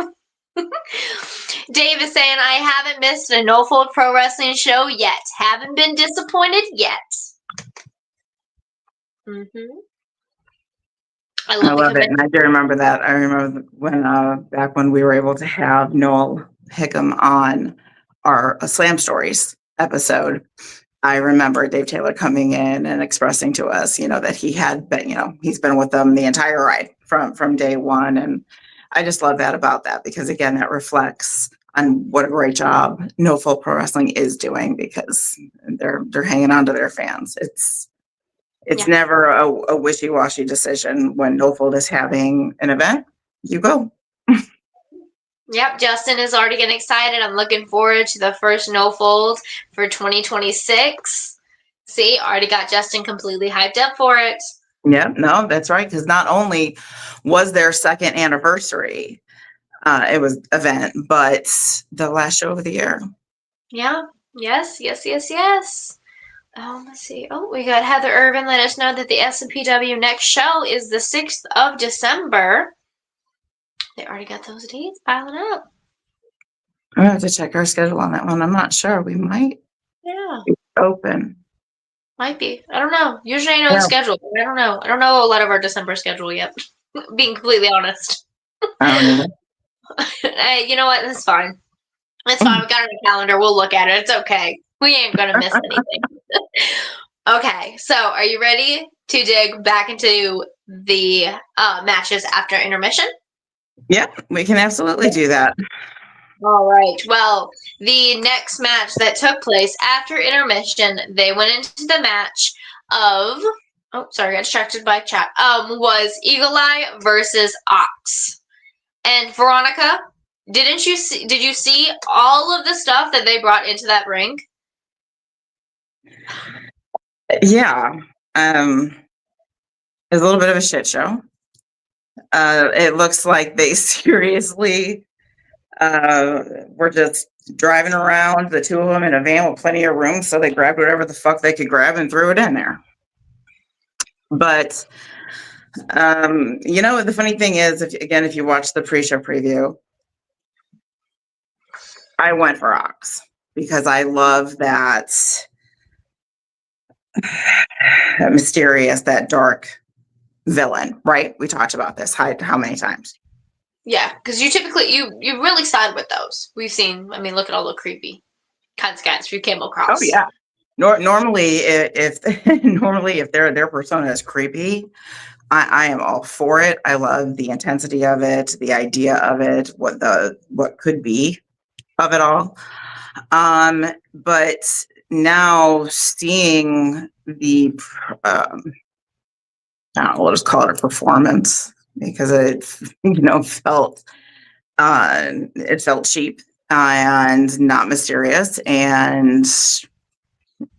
Dave is saying, I haven't missed a No Fold Pro Wrestling show yet. Haven't been disappointed yet. Mm-hmm. I love it. And I do remember that. I remember when back when we were able to have Noel Hickam on our Slam Stories episode. I remember Dave Taylor coming in and expressing to us, that he had been, he's been with them the entire ride from day one. And I just love that about that because again, that reflects on what a great job No Fold Pro Wrestling is doing because they're hanging on to their fans. It's never a wishy-washy decision when No Fold is having an event. You go. Yep, Justin is already getting excited. I'm looking forward to the first No Fold for 2026. See, already got Justin completely hyped up for it. Yeah, no, that's right. Because not only was their second anniversary, it was event, but the last show of the year. Yeah. Yes. Let's see. Oh, we got Heather Irvin. Let us know that the SMPW next show is the 6th of December. They already got those dates piling up. I have to check our schedule on that one. I'm not sure. We might be open. Might be. I don't know. Usually I know the schedule, but I don't know. I don't know a lot of our December schedule yet, being completely honest. I don't either. Hey, you know what? It's fine. It's fine. We got it on the calendar. We'll look at it. It's okay. We ain't going to miss anything. Okay. So are you ready to dig back into the matches after intermission? Yeah, we can absolutely do that. All right. Well, the next match that took place after intermission, they went into the match of got distracted by chat. Was Eagle Eye versus Ox. And Veronica, did you see all of the stuff that they brought into that ring? Yeah. It's a little bit of a shit show. It looks like they seriously were just driving around, the two of them in a van with plenty of room, so they grabbed whatever the fuck they could grab and threw it in there. But the funny thing is, if you watch the pre-show preview, I went for Ox because I love that mysterious, that dark villain, right? We talked about this how many times? Yeah, because you typically you really side with those. We've seen. I mean, look at all the creepy kinds of guys you came across. Oh yeah. Normally, if normally if their persona is creepy, I am all for it. I love the intensity of it, the idea of it, what could be of it all. But now seeing the I don't know, we'll just call it a performance because it felt cheap and not mysterious, and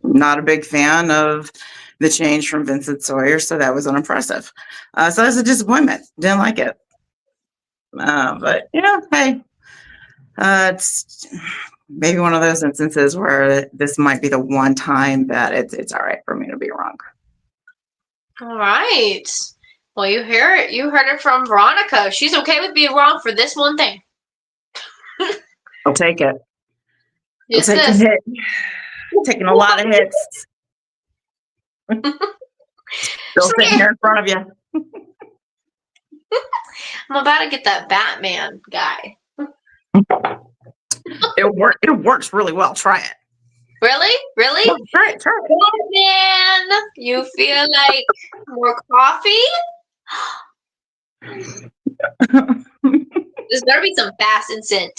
not a big fan of the change from Vincent Sawyer, so that was unimpressive. So that's a disappointment. Didn't like it. But hey, it's maybe one of those instances where this might be the one time that it's all right for me to be wrong. All right. Well, you hear it. You heard it from Veronica. She's okay with being wrong for this one thing. I'll take it. Yes, I'll take the hit. Taking a lot of hits. Still sitting here in front of you. I'm about to get that Batman guy. It works really well. Try it. Really? Really? No, try it. Batman, you feel like more coffee? There's better be some fast and scent.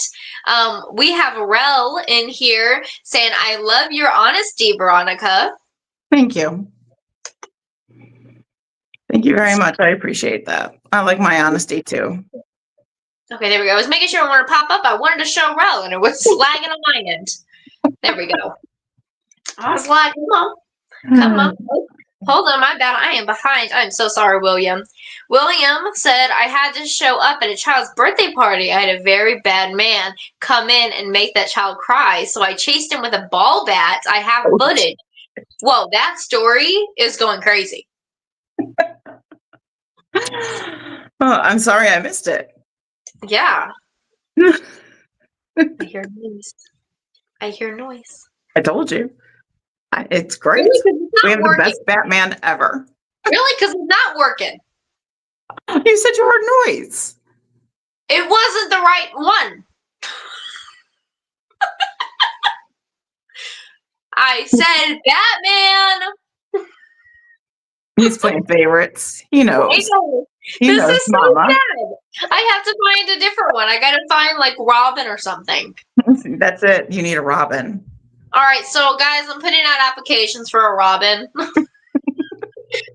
We have Rel in here saying, I love your honesty, Veronica. Thank you. Thank you very much. I appreciate that. I like my honesty too. Okay, there we go. I was making sure I wanted to pop up. I wanted to show Rel, and it was lagging on my end. There we go. I was like, come on. Hold on, my bad. I am behind. I'm so sorry, William. William said, I had to show up at a child's birthday party. I had a very bad man come in and make that child cry, so I chased him with a ball bat. I have footage. Whoa, that story is going crazy. Oh, I'm sorry I missed it. Yeah. I hear noise. I told you. It's great. Really? We have the best Batman ever. Really? Because it's not working. You said you heard noise. It wasn't the right one. I said Batman. He's playing favorites. He knows. He this knows, is so Mama. sad. I have to find a different one. I gotta find like Robin or something. That's it. You need a Robin. All right, so guys, I'm putting out applications for a Robin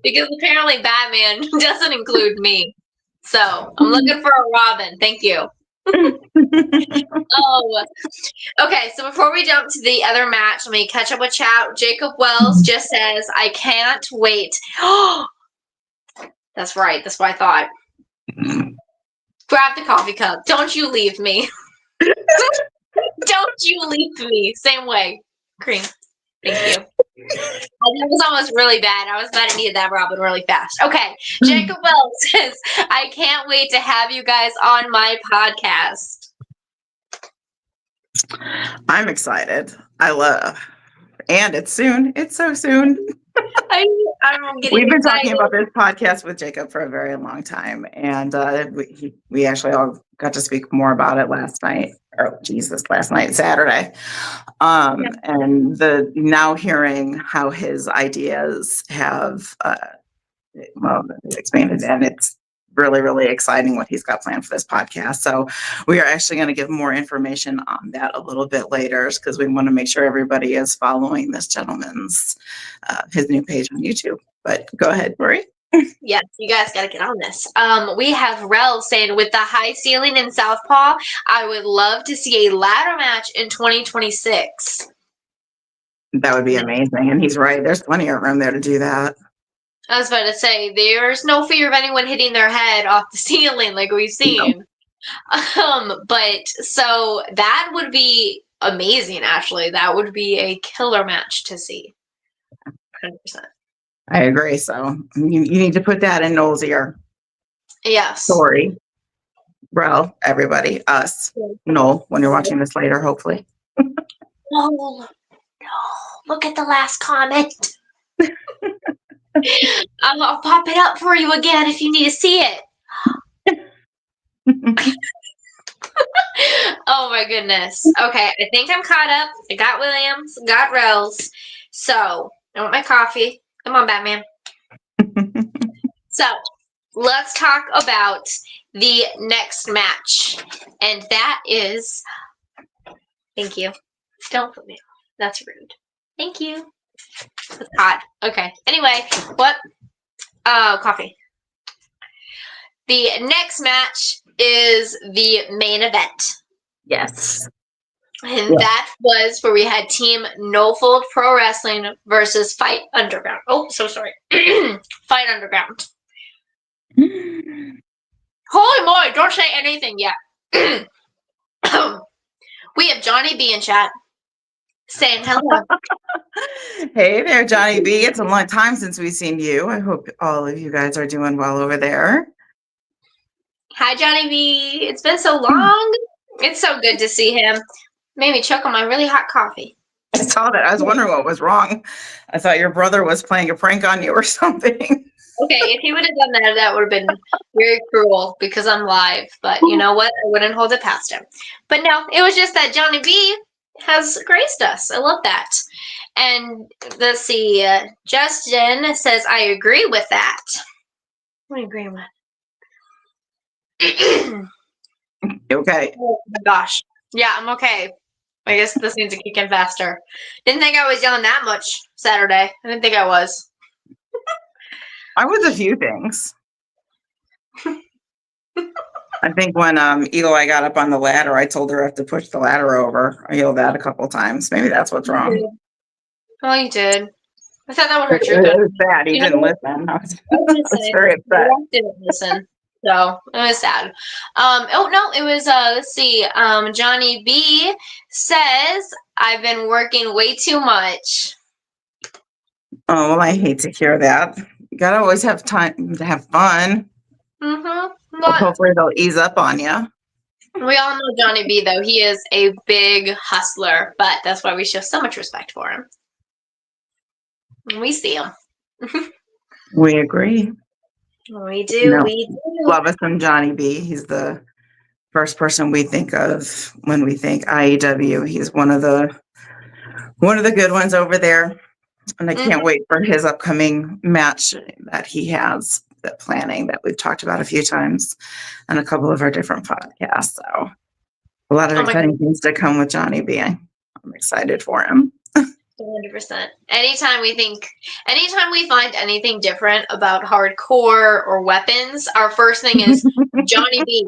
because apparently Batman doesn't include me. So I'm looking for a Robin. Thank you. Oh, okay. So before we jump to the other match, let me catch up with chat. Jacob Wells just says, "I can't wait." Oh, that's right. That's what I thought. Grab the coffee cup. Don't you leave me. Don't you leave me. Same way. Cream. Thank you. That was almost really bad. I was about to need that Robin really fast. Okay. Jacob Wells says, I can't wait to have you guys on my podcast. I'm excited. I love. And it's soon. It's so soon. We've been talking about this podcast with Jacob for a very long time, and we actually all got to speak more about it last night. Saturday. And the now hearing how his ideas have expanded, and it's really, really exciting what he's got planned for this podcast. So we are actually going to give more information on that a little bit later because we want to make sure everybody is following this gentleman's his new page on YouTube. But go ahead, Lori. Yes, you guys got to get on this. We have Rel saying, with the high ceiling in Southpaw, I would love to see a ladder match in 2026. That would be amazing. And he's right. There's plenty of room there to do that. I was about to say, there's no fear of anyone hitting their head off the ceiling like we've seen. But so that would be amazing, actually. That would be a killer match to see. 100%. I agree. So you need to put that in Noel's ear. Yes. Sorry. Bro, everybody, us. Noel, when you're watching this later, hopefully. No, look at the last comment. I'll pop it up for you again if you need to see it. Oh my goodness. Okay, I think I'm caught up. I got Williams, got Rels. So I want my coffee. Come on, Batman. So let's talk about the next match. And that is, thank you. Don't put me off. That's rude. Thank you. It's hot. Okay. Anyway, what? Coffee. The next match is the main event. Yes. And that was where we had Team No Fold Pro Wrestling versus Fight Underground. Oh, so sorry. Fight Underground. Holy moly, don't say anything yet. We have Johnny B in chat saying hello. Hey there, Johnny B. It's a long time since we've seen you. I hope all of you guys are doing well over there. Hi, Johnny B. It's been so long. It's so good to see him. Made me choke on my really hot coffee. I saw that. I was wondering what was wrong. I thought your brother was playing a prank on you or something. Okay, if he would have done that, that would have been very cruel because I'm live. But you know what? I wouldn't hold it past him. But no, it was just that Johnny B has graced us. I love that. And let's see. Justin says, I agree with that. What are you agreeing with? Okay. Oh my gosh. Yeah, I'm okay. I guess this needs to kick in faster. Didn't think I was yelling that much Saturday. I didn't think I was. I was a few things. I think when Eli got up on the ladder, I told her I have to push the ladder over. I yelled that a couple times. Maybe that's what's wrong. Oh, you did. I thought that would hurt your It feelings. was bad. He didn't listen. I was very upset. Didn't listen. So it was sad. Oh no, it was let's see. Johnny B says I've been working way too much. Oh, well, I hate to hear that. You gotta always have time to have fun. Mm-hmm. Well, hopefully they'll ease up on you. We all know Johnny B though. He is a big hustler, but that's why we show so much respect for him. We see him. We agree. We do. No. We do. Love us some Johnny B. He's the first person we think of when we think IEW. He's one of the good ones over there. And I can't wait for his upcoming match that he has, that planning that we've talked about a few times on a couple of our different podcasts. So a lot of exciting things to come with Johnny B. I'm excited for him. 100%. Anytime we find anything different about hardcore or weapons, our first thing is Johnny B.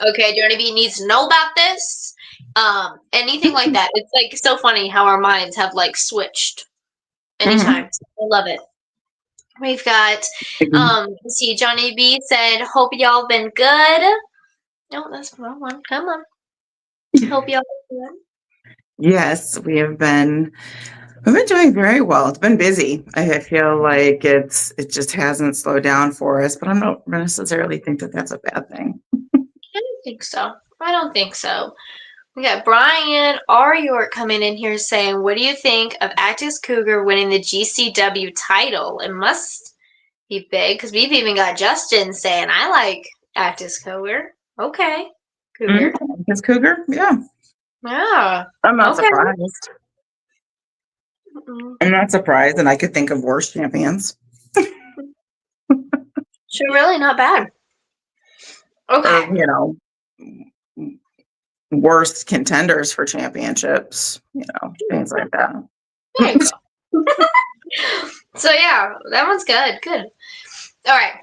Okay, Johnny B needs to know about this. Anything like that. It's like so funny how our minds have like switched anytime. I love it. We've got let's see, Johnny B said, hope y'all been good. No, that's the wrong one. Come on. Hope y'all been good. Yes, we've been doing very well. It's been busy. I feel like it just hasn't slowed down for us, but I don't necessarily think that that's a bad thing. I don't think so. We got Brian R. York coming in here saying, what do you think of Actis Cougar winning the GCW title? It must be big because we've even got Justin saying, I like Actis Cougar. Okay. Cougar. Actis Cougar? Yeah. Yeah. I'm not surprised. I'm not surprised, and I could think of worse champions. Sure, really not bad. or, Okay. worst contenders for championships, things like that. There you go. So yeah, that one's good. Good. All right.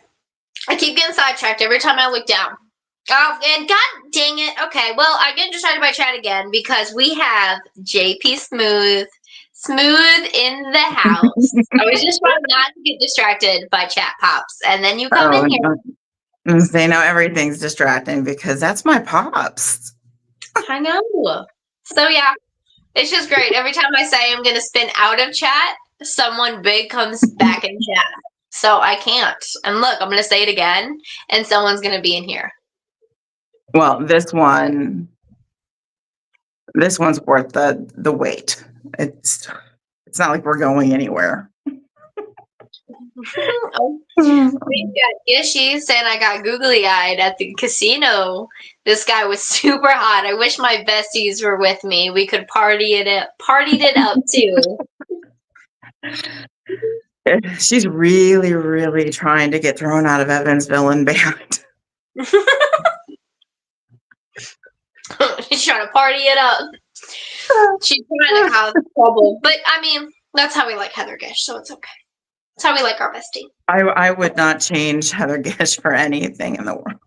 I keep getting sidetracked every time I look down. Oh, and god dang it. Okay, well, I get distracted by chat again because we have JP Smooth in the house. I was just trying not to get distracted by chat pops, and then you come Oh, in here. they know everything's distracting because that's my pops. I know. So yeah, it's just great. Every time I say I'm gonna spin out of chat, someone big comes back in chat. So I can't. And look, I'm gonna say it again, and someone's gonna be in here. Well, this one's worth the wait. It's not like we're going anywhere. We've got Gishy saying I got googly eyed at the casino. This guy was super hot. I wish my besties were with me. We could partied it up too. She's really, really trying to get thrown out of Evansville and banned. She's trying to party it up. She's trying to cause trouble. But I mean, that's how we like Heather Gish, so it's okay. That's how we like our bestie. I would not change Heather Gish for anything in the world.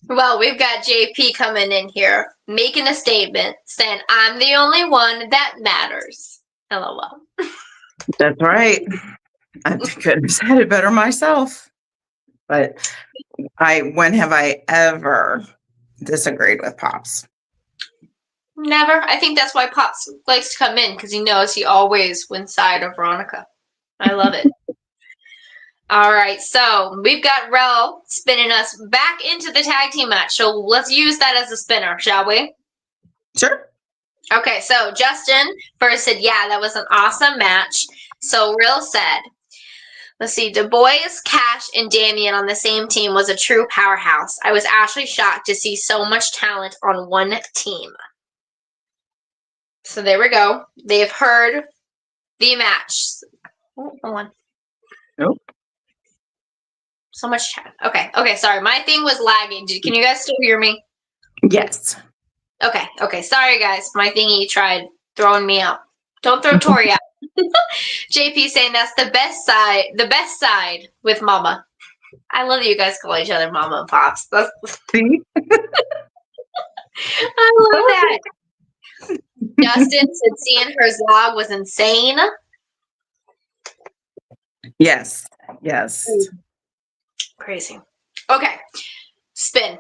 Well, we've got JP coming in here, making a statement, saying, I'm the only one that matters. LOL. That's right. I couldn't have said it better myself. But when have I ever disagreed with Pops? Never. I think that's why Pops likes to come in, because he knows he always wins side of Veronica. I love it. All right, so we've got Rel spinning us back into the tag team match. So let's use that as a spinner, shall we? Sure. Okay, so Justin first said, yeah, that was an awesome match. So Rel said, let's see, Du Bois, Cash, and Damien on the same team was a true powerhouse. I was actually shocked to see so much talent on one team. So there we go. They've heard the match. Oh, hold on. Nope. So much chat. Okay, sorry. My thing was lagging. Can you guys still hear me? Yes. Okay. Sorry, guys. My thingy tried throwing me out. Don't throw Tori out. JP saying that's the best side with Mama. I love that you guys call each other Mama and Pops. See? I love that. Justin said seeing her vlog was insane. Yes. Crazy. Okay. Spin.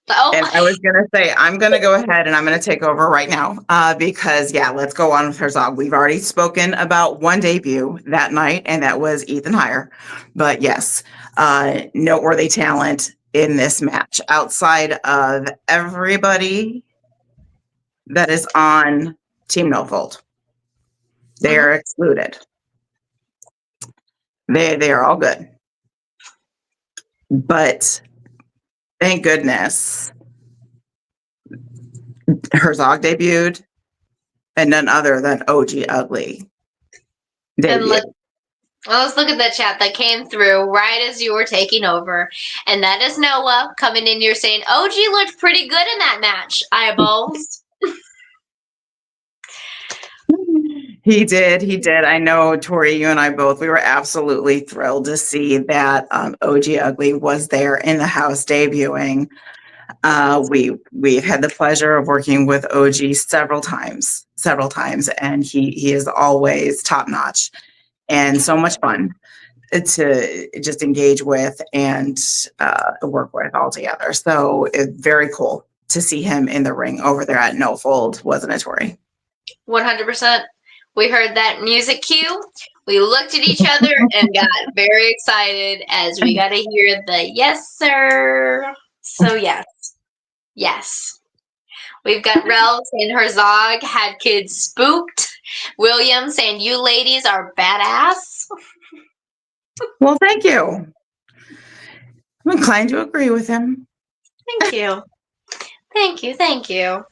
Oh. And I was going to say, I'm going to go ahead and I'm going to take over right now because, let's go on with Herzog. We've already spoken about one debut that night, and that was Ethan Heyer. But yes, noteworthy talent in this match outside of everybody that is on Team No Fault. They are excluded. They are all good. But thank goodness Herzog debuted and none other than OG Ugly debuted. Let's look at the chat that came through right as you were taking over. And that is Noah coming in here saying, OG looked pretty good in that match, eyeballs. He did. I know, Tori, you and I both, we were absolutely thrilled to see that OG Ugly was there in the house debuting. We've had the pleasure of working with OG several times, and he is always top notch and so much fun to just engage with and work with all together. So it's very cool to see him in the ring over there at No Fold, wasn't it, Tori? 100%. We heard that music cue. We looked at each other and got very excited as we got to hear the yes, sir. So yes. We've got Rel saying Herzog had kids spooked. William saying you ladies are badass. Well, thank you. I'm inclined to agree with him. Thank you. Thank you.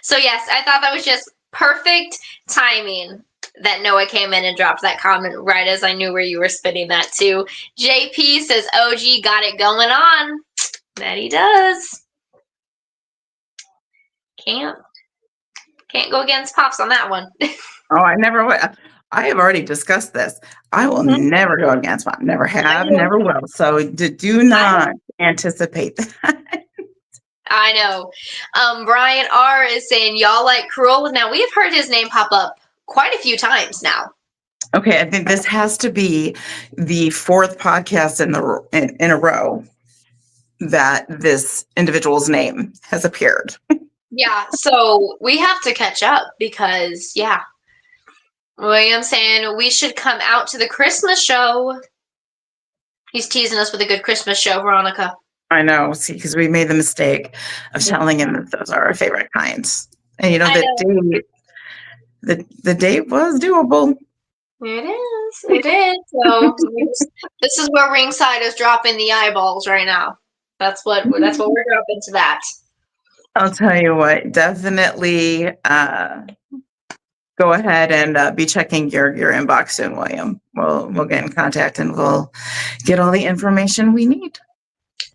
So yes, I thought that was just perfect timing that Noah came in and dropped that comment right as I knew where you were spinning that too. JP says OG got it going on. That he does. Can't go against Pops on that one. Oh, I never would. I have already discussed this. I will never go against Mom. Never have, never will. So do not anticipate that. I know. Brian R is saying y'all like Cruel. Now we have heard his name pop up quite a few times now. Okay, I think this has to be the fourth podcast in a row that this individual's name has appeared. Yeah, so we have to catch up because William saying we should come out to the Christmas show. He's teasing us with a good Christmas show, Veronica. I know, see, because we made the mistake of telling him that those are our favorite kinds. And the date was doable. It is. So this is where Ringside is dropping the eyeballs right now. That's what we're dropping to that. I'll tell you what, definitely go ahead and be checking your inbox soon, William. We'll get in contact and we'll get all the information we need.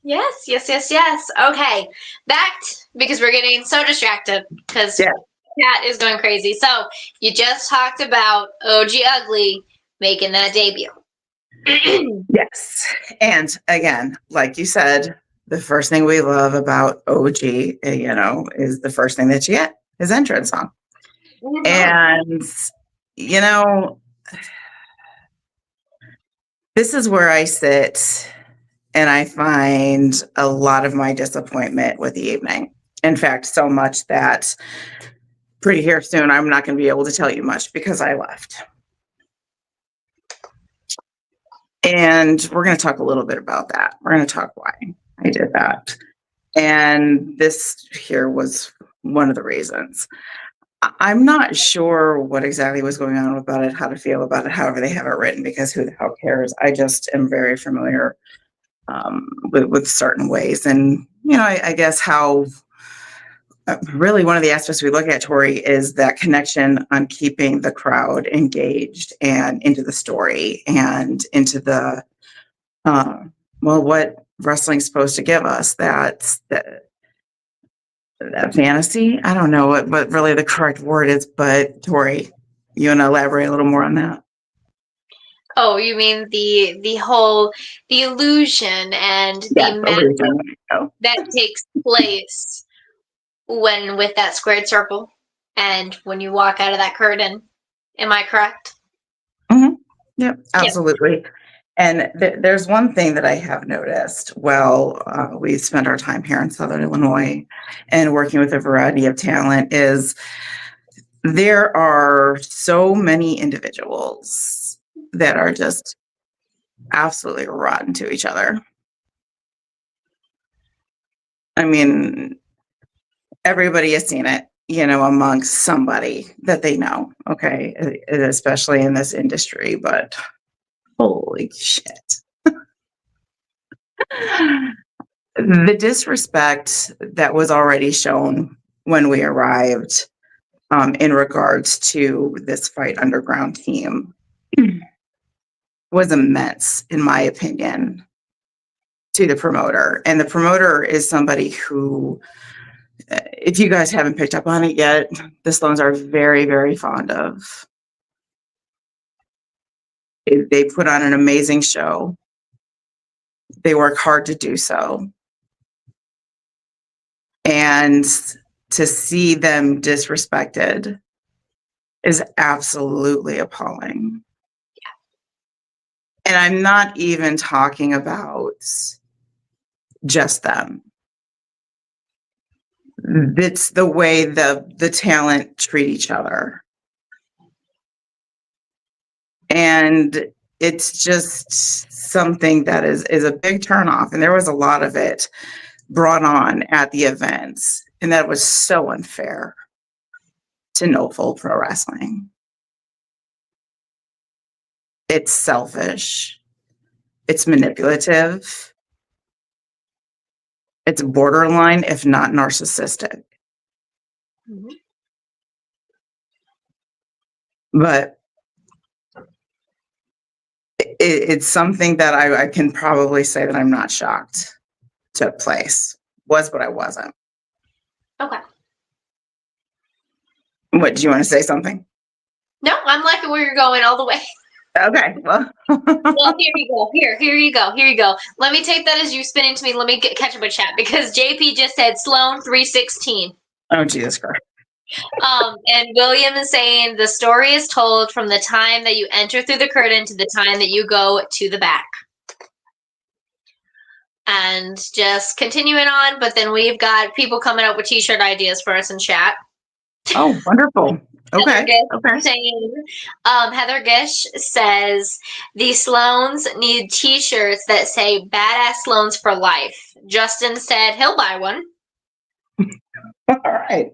Yes. Okay, back because we're getting so distracted because Cat is going crazy. So you just talked about OG Ugly making that debut. Yes, and again, like you said, the first thing we love about OG, is the first thing that you get, his entrance song. Mm-hmm. And, this is where I sit and I find a lot of my disappointment with the evening. In fact, so much that pretty here soon, I'm not going to be able to tell you much because I left. And we're going to talk a little bit about that. We're going to talk why I did that. And this here was one of the reasons. I'm not sure what exactly was going on about it, how to feel about it, however they have it written, because who the hell cares? I just am very familiar with certain ways. And, I guess how really one of the aspects we look at, Tori, is that connection on keeping the crowd engaged and into the story and into the, what wrestling's supposed to give us. That fantasy. I don't know what really the correct word is, but Tori, you want to elaborate a little more on that? Oh, you mean the illusion and the magic that takes place with that squared circle and when you walk out of that curtain. Am I correct? Mm-hmm. Yep, absolutely. Yep. And there's one thing that I have noticed. Well, we spent our time here in Southern Illinois and working with a variety of talent is there are so many individuals that are just absolutely rotten to each other. I mean, everybody has seen it, amongst somebody that they know, okay, especially in this industry, but holy shit. The disrespect that was already shown when we arrived in regards to this Fight Underground team was immense, in my opinion, to the promoter. And the promoter is somebody who, if you guys haven't picked up on it yet, the Sloans are very, very fond of. They put on an amazing show. They work hard to do so. And to see them disrespected is absolutely appalling. And I'm not even talking about just them. It's the way the talent treat each other. And it's just something that is a big turnoff. And there was a lot of it brought on at the events. And that was so unfair to Knowful Pro Wrestling. It's selfish. It's manipulative. It's borderline, if not narcissistic. Mm-hmm. But it's something that I can probably say that I'm not shocked took place. Was, but I wasn't. Okay. What, do you want to say something? No, I'm liking where you're going all the way. Okay, well, Well, here you go. Here you go. Here you go. Let me take that as you spinning to me. Let me catch up with chat because JP just said Sloan 316. oh, Jesus Christ. And William is saying the story is told from the time that you enter through the curtain to the time that you go to the back. And just continuing on, but then we've got people coming up with t-shirt ideas for us in chat. Oh, wonderful. Okay. Okay. Heather Gish says the Sloans need t-shirts that say badass Sloans for life. Justin said he'll buy one. All right.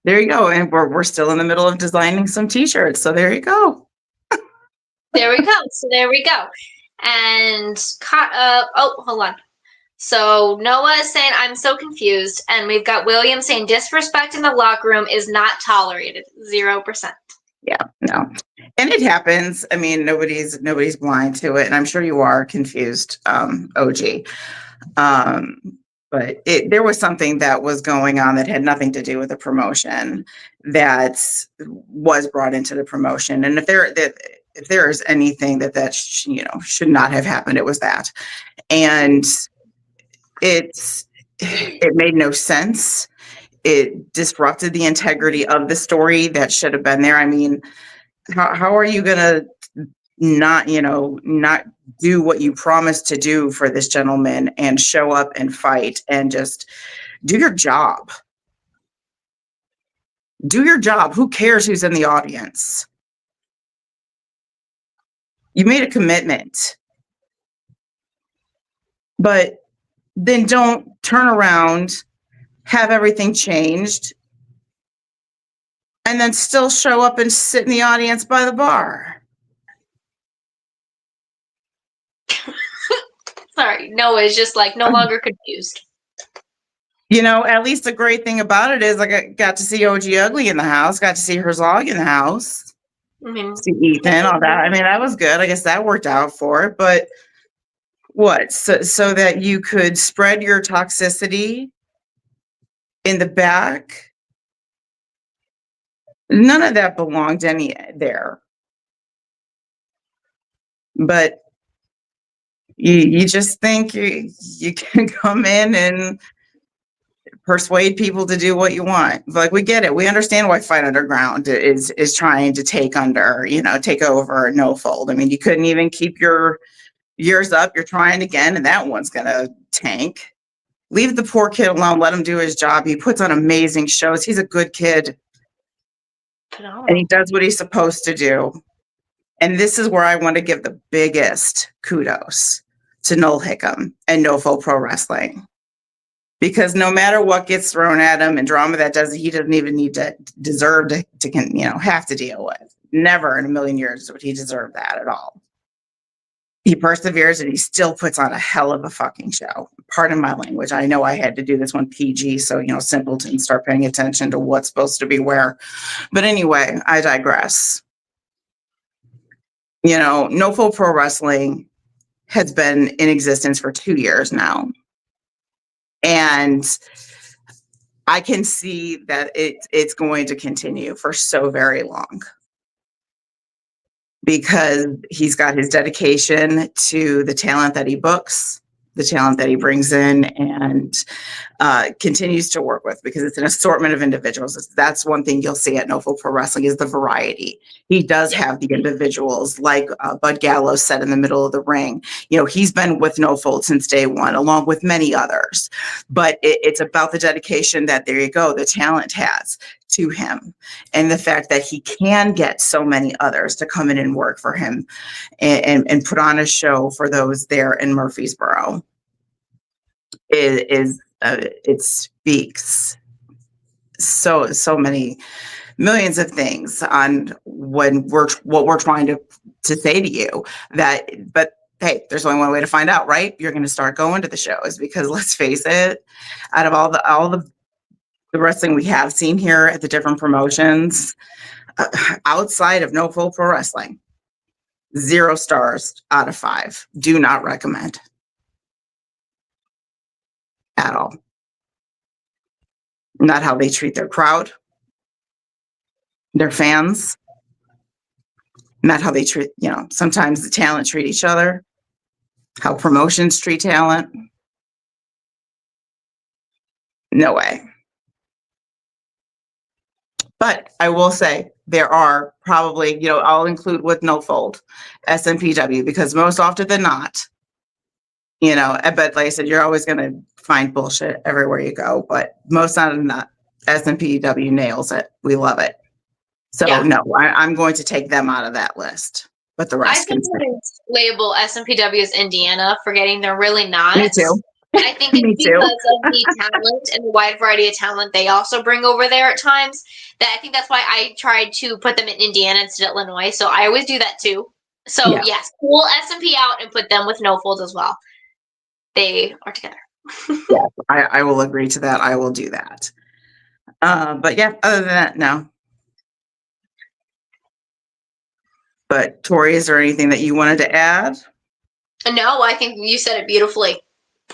There you go. And we're still in the middle of designing some t-shirts. So there you go. There we go. So there we go. And hold on. So Noah is saying, I'm so confused. And we've got William saying, disrespect in the locker room is not tolerated. 0%. Yeah, no. And it happens. I mean, nobody's blind to it. And I'm sure you are confused, OG. But there was something that was going on that had nothing to do with the promotion that was brought into the promotion. And if there is anything that should not have happened, it was that. And it made no sense. It disrupted the integrity of the story that should have been there. I mean, how are you going to not do what you promised to do for this gentleman and show up and fight and just do your job? Do your job. Who cares who's in the audience? You made a commitment. But then don't turn around, have everything changed, and then still show up and sit in the audience by the bar. Sorry, Noah's just like no longer confused. At least the great thing about it is I got to see OG Ugly in the house, got to see Herzog in the house, see Ethan, all that. I mean, that was good. I guess that worked out for it. But what? So that you could spread your toxicity in the back? None of that belonged there. But you just think you can come in and persuade people to do what you want. Like, we get it. We understand why Fight Underground is trying to take over No Fold. I mean, you couldn't even keep yours up. You're trying again, and that one's gonna tank. Leave the poor kid alone. Let him do his job. He puts on amazing shows. He's a good kid. Phenomenal. And he does what he's supposed to do. And this is where I want to give the biggest kudos to Noel Hickam and NoFo Pro Wrestling. Because no matter what gets thrown at him and drama he doesn't even need to deserve to have to deal with. Never in a million years would he deserve that at all. He perseveres and he still puts on a hell of a fucking show. Pardon my language. I know I had to do this one PG, so simpletons start paying attention to what's supposed to be where. But anyway, I digress. NoFo Pro Wrestling has been in existence for 2 years now. And I can see that it's going to continue for so very long. Because he's got his dedication to the talent that he books, the talent that he brings in, and continues to work with, because it's an assortment of individuals. That's one thing you'll see at NoFo Pro Wrestling is the variety. He does have the individuals like Bud Gallows said in the middle of the ring. He's been with NoFo since day one, along with many others. But it's about the dedication that, there you go, the talent has to him, and the fact that he can get so many others to come in and work for him and put on a show for those there in Murfreesboro. It speaks so many millions of things on what we're trying to say to you. But hey, there's only one way to find out, right? You're going to start going to the shows, because let's face it, out of all the wrestling we have seen here at the different promotions, outside of NoFo Pro Wrestling, 0 stars out of 5. Do not recommend at all. Not how they treat their crowd, their fans, not how they treat, sometimes the talent treat each other, how promotions treat talent. No way. But I will say there are probably, I'll include with no fold SMPW, because most often than not, but like I said, you're always going to find bullshit everywhere you go, but most often than not, SMPW nails it. We love it. So Yeah. no, I'm going to take them out of that list, but the I rest can think stay. we label SMPW as Indiana, forgetting they're really not. Me too. I think it's Me too. because of the talent and the wide variety of talent they also bring over there at times. That I think that's why I tried to put them in Indiana instead of Illinois. So I always do that too. So Yeah. yes, pull SMP out and put them with no folds as well. They are together. Yeah, I will agree to that. I will do that. But yeah, other than that, no. But Tori, is there anything that you wanted to add? No, I think you said it beautifully.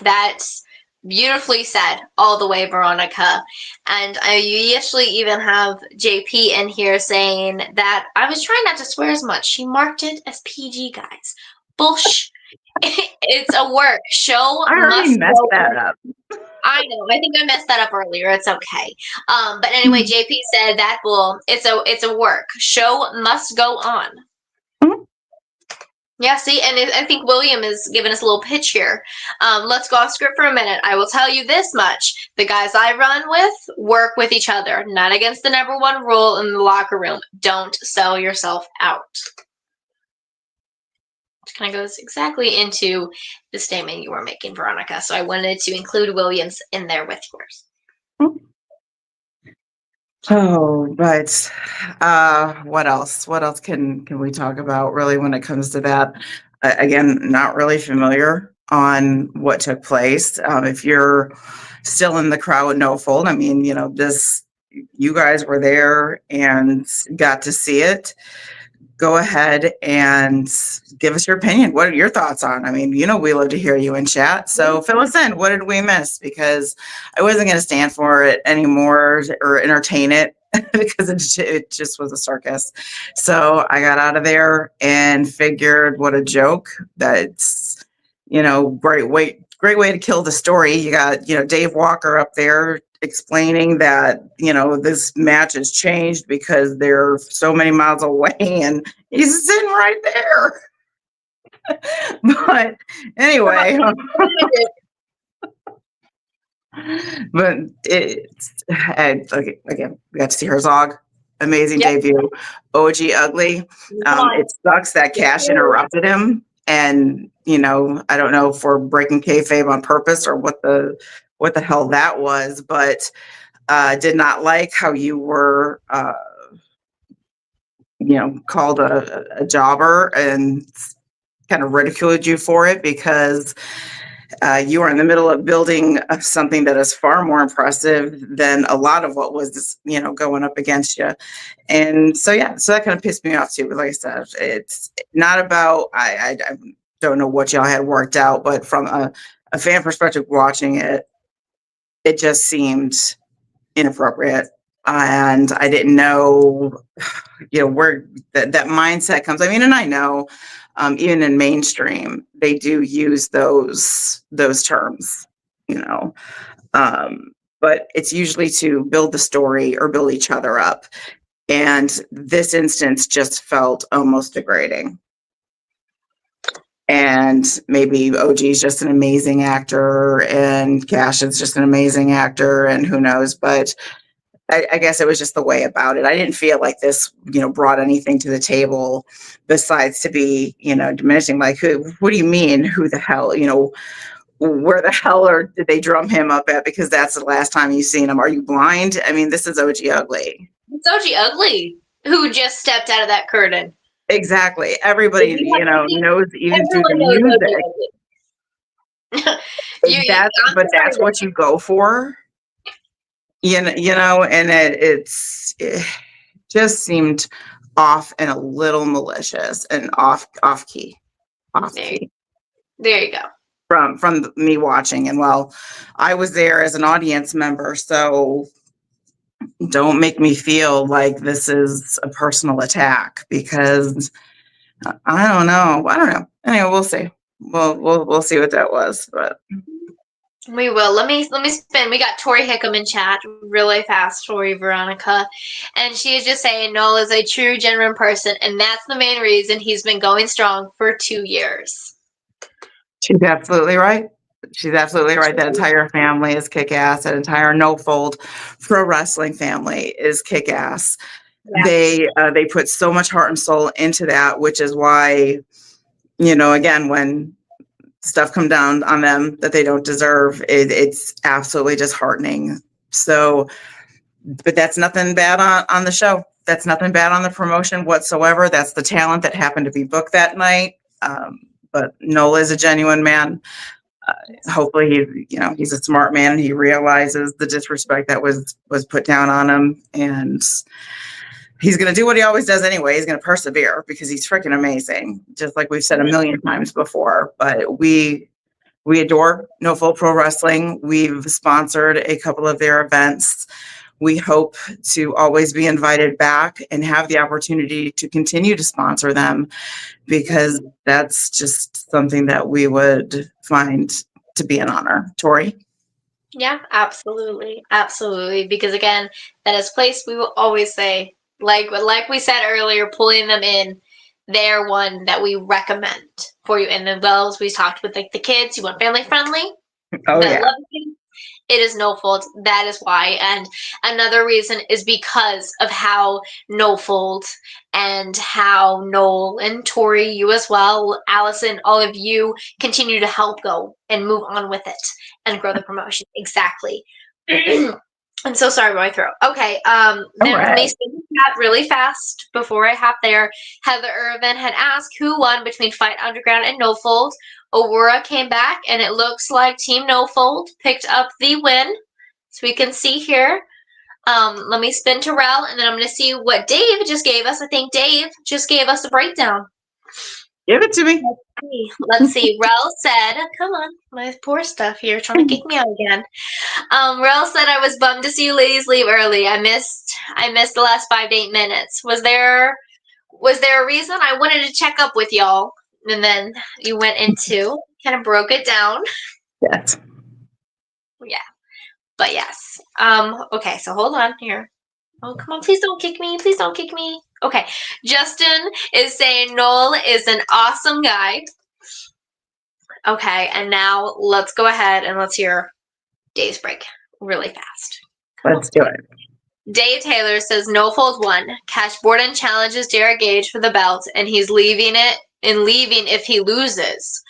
That's beautifully said all the way, Veronica. And you actually even have JP in here saying that I was trying not to swear as much. She marked it as PG, guys. Bullsh. It's a work. Show I already must messed go that on. up. I know. I think I messed that up earlier. It's okay. But anyway, JP said that it's a work. Show must go on. Mhm. Yeah, see, and I think William is giving us a little pitch here. Let's go off script for a minute. I will tell you this much. The guys I run with work with each other, not against the number one rule in the locker room. Don't sell yourself out. Which kind of goes exactly into the statement you were making, Veronica. So I wanted to include Williams in there with yours. Oh, but what else? What else can we talk about really when it comes to that? Again, not really familiar on what took place. If you're still in the crowd, no fold. I mean, you guys were there and got to see it. Go ahead and give us your opinion. What are your thoughts on? I mean, we love to hear you in chat. So fill us in. What did we miss? Because I wasn't going to stand for it anymore or entertain it because it just was a circus. So I got out of there and figured what a joke. That's, great way to kill the story. You got, Dave Walker up there explaining that this match has changed because they're so many miles away and he's sitting right there. But anyway, but again, we got to see Herzog, amazing debut. OG Ugly. It sucks that Cash interrupted him, and I don't know if we're breaking kayfabe on purpose or what the hell that was, but did not like how you were, called a jobber and kind of ridiculed you for it because you were in the middle of building something that is far more impressive than a lot of what was, going up against you. And so, yeah, so that kind of pissed me off too. But like I said, it's not about, I don't know what y'all had worked out, but from a fan perspective watching it, it just seemed inappropriate. And I didn't know, where that mindset comes. I mean, and I know, even in mainstream, they do use those terms, but it's usually to build the story or build each other up. And this instance just felt almost degrading. And maybe OG is just an amazing actor and Cash is just an amazing actor and who knows, but I guess it was just the way about it. I didn't feel like this, brought anything to the table besides to be, diminishing. Like, what do you mean? Who the hell, where the hell did they drum him up at? Because that's the last time you've seen him. Are you blind? I mean, this is OG Ugly. It's OG Ugly who just stepped out of that curtain. Exactly. Everybody, knows even through the music. But that's what you go for. And it just seemed off and a little malicious and off key. There you go. From me watching. And well, I was there as an audience member, so don't make me feel like this is a personal attack, because I don't know. Anyway, we'll see. We'll see what that was, but we will. Let me spin. We got Tori Hickam in chat really fast for you, Veronica. And she is just saying Noel is a true, genuine person, and that's the main reason he's been going strong for 2 years. she's absolutely right. She's absolutely right. That entire family is kick-ass. That entire No Fold pro wrestling family is kick-ass. Yeah. They put so much heart and soul into that, which is why, again, when stuff come down on them that they don't deserve, it's absolutely disheartening. So, but that's nothing bad on the show. That's nothing bad on the promotion whatsoever. That's the talent that happened to be booked that night. But Nola is a genuine man. Hopefully he's a smart man and he realizes the disrespect that was put down on him, and he's going to do what he always does anyway. He's going to persevere because he's freaking amazing, just like we've said a million times before. But we adore No Fold Pro Wrestling. We've sponsored a couple of their events. We hope to always be invited back and have the opportunity to continue to sponsor them, because that's just something that we would find to be an honor. Tori? Yeah, absolutely. Absolutely. Because again, that is a place we will always say, like we said earlier, pulling them in, they're one that we recommend for you. And well, as we talked with like the kids, you want family friendly. Oh, yeah. It is No Fold. That is why. And another reason is because of how No Fold and how Noel and Tori, you as well, Allison, all of you continue to help go and move on with it and grow the promotion. Exactly. I'm so sorry about my throat. Okay. Let me speak that really fast before I hop there. Heather Irvin had asked who won between Fight Underground and No Fold. Aurora came back, and it looks like Team No Fold picked up the win. So we can see here. Let me spin Terrell, and then I'm going to see what Dave just gave us. I think Dave just gave us a breakdown. Give it to me. Let's see. Rel said, come on, my poor stuff here, trying to kick me out again. Rel said, I was bummed to see you ladies leave early. I missed the last 5 to 8 minutes. Was there a reason? I wanted to check up with y'all. And then you went into, kind of broke it down. Yes. Yeah. But yes. Okay, so hold on here. Oh, come on, please don't kick me. Please don't kick me. Okay. Justin is saying Noel is an awesome guy. Okay, and now let's go ahead and let's hear Dave's break really fast. Let's do it. Dave Taylor says No Fold won. Cash Borden challenges Derek Gage for the belt, and he's leaving if he loses.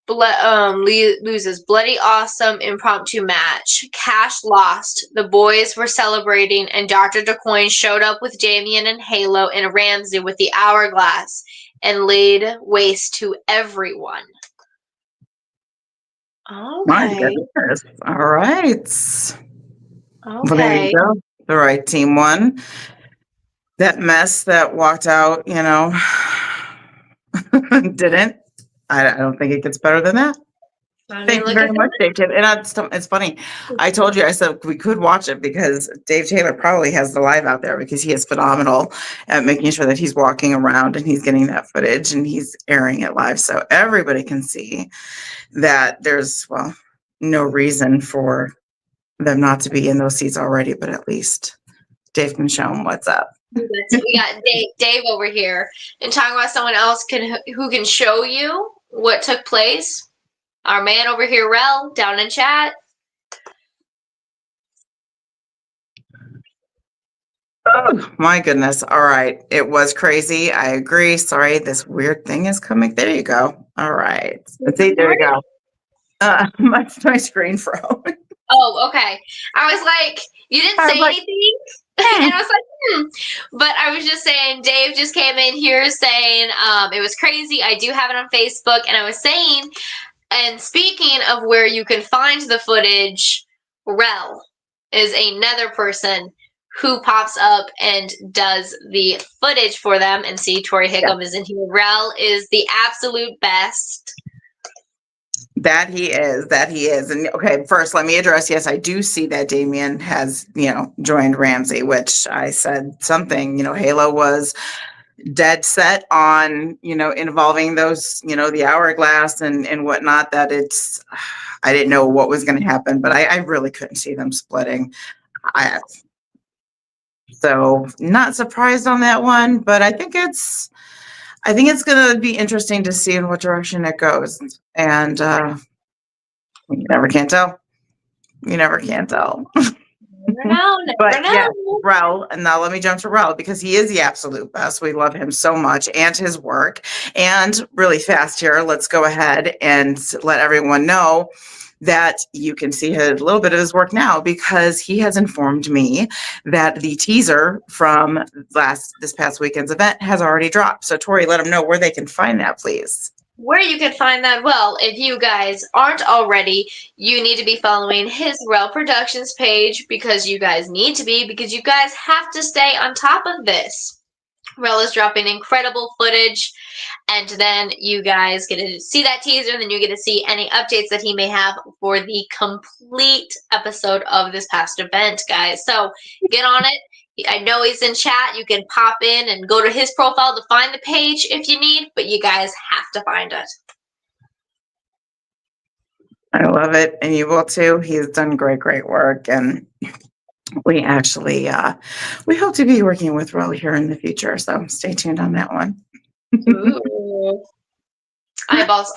Loses. Bloody awesome impromptu match. Cash lost. The boys were celebrating, and Dr. DeCoin showed up with Damien and Halo and Ramsey with the hourglass and laid waste to everyone. Okay. My goodness. All right. Okay. Well, there you go. The right team won. That mess that walked out, didn't. I don't think it gets better than that. Thank you very much, Dave Taylor. And it's funny. I told you, I said we could watch it because Dave Taylor probably has the live out there, because he is phenomenal at making sure that he's walking around and he's getting that footage and he's airing it live, so everybody can see that there's, no reason for them not to be in those seats already, but at least Dave can show them what's up. We got Dave over here, and talking about someone else who can show you what took place. Our man over here, Rel, down in chat. Oh my goodness. All right. It was crazy. I agree. Sorry, this weird thing is coming. There you go. All right. Let's see. There you go. My screen froze. Oh, okay. I was like, you didn't say anything? And I was like, But I was just saying, Dave just came in here saying it was crazy. I do have it on Facebook. And I was saying, and speaking of where you can find the footage, Rel is another person who pops up and does the footage for them. And see, Tori Hickam is in here. Rel is the absolute best. That he is. And okay, first let me address, yes, I do see that Damien has, joined Ramsey, which I said something, Halo was dead set on, involving those, the hourglass and whatnot, that I didn't know what was going to happen, but I really couldn't see them splitting. So not surprised on that one, but I think it's going to be interesting to see in what direction it goes. And, you never can tell. Never know. But yeah, Rel, and now let me jump to Rel because he is the absolute best. We love him so much and his work. And really fast here, let's go ahead and let everyone know that you can see a little bit of his work now because he has informed me that the teaser from this past weekend's event has already dropped. So Tori, let them know where they can find that, please. Where you can find that? Well, if you guys aren't already, you need to be following his Rel Productions page because you guys need to be, because you guys have to stay on top of this. Rel is dropping incredible footage, and then you guys get to see that teaser, and then you get to see any updates that he may have for the complete episode of this past event, guys. So get on it. I know he's in chat. You can pop in and go to his profile to find the page if you need, but you guys have to find it. I love it, and you will too. He's done great work, and we actually we hope to be working with Rel here in the future. So stay tuned on that one. Ooh. Eyeballs.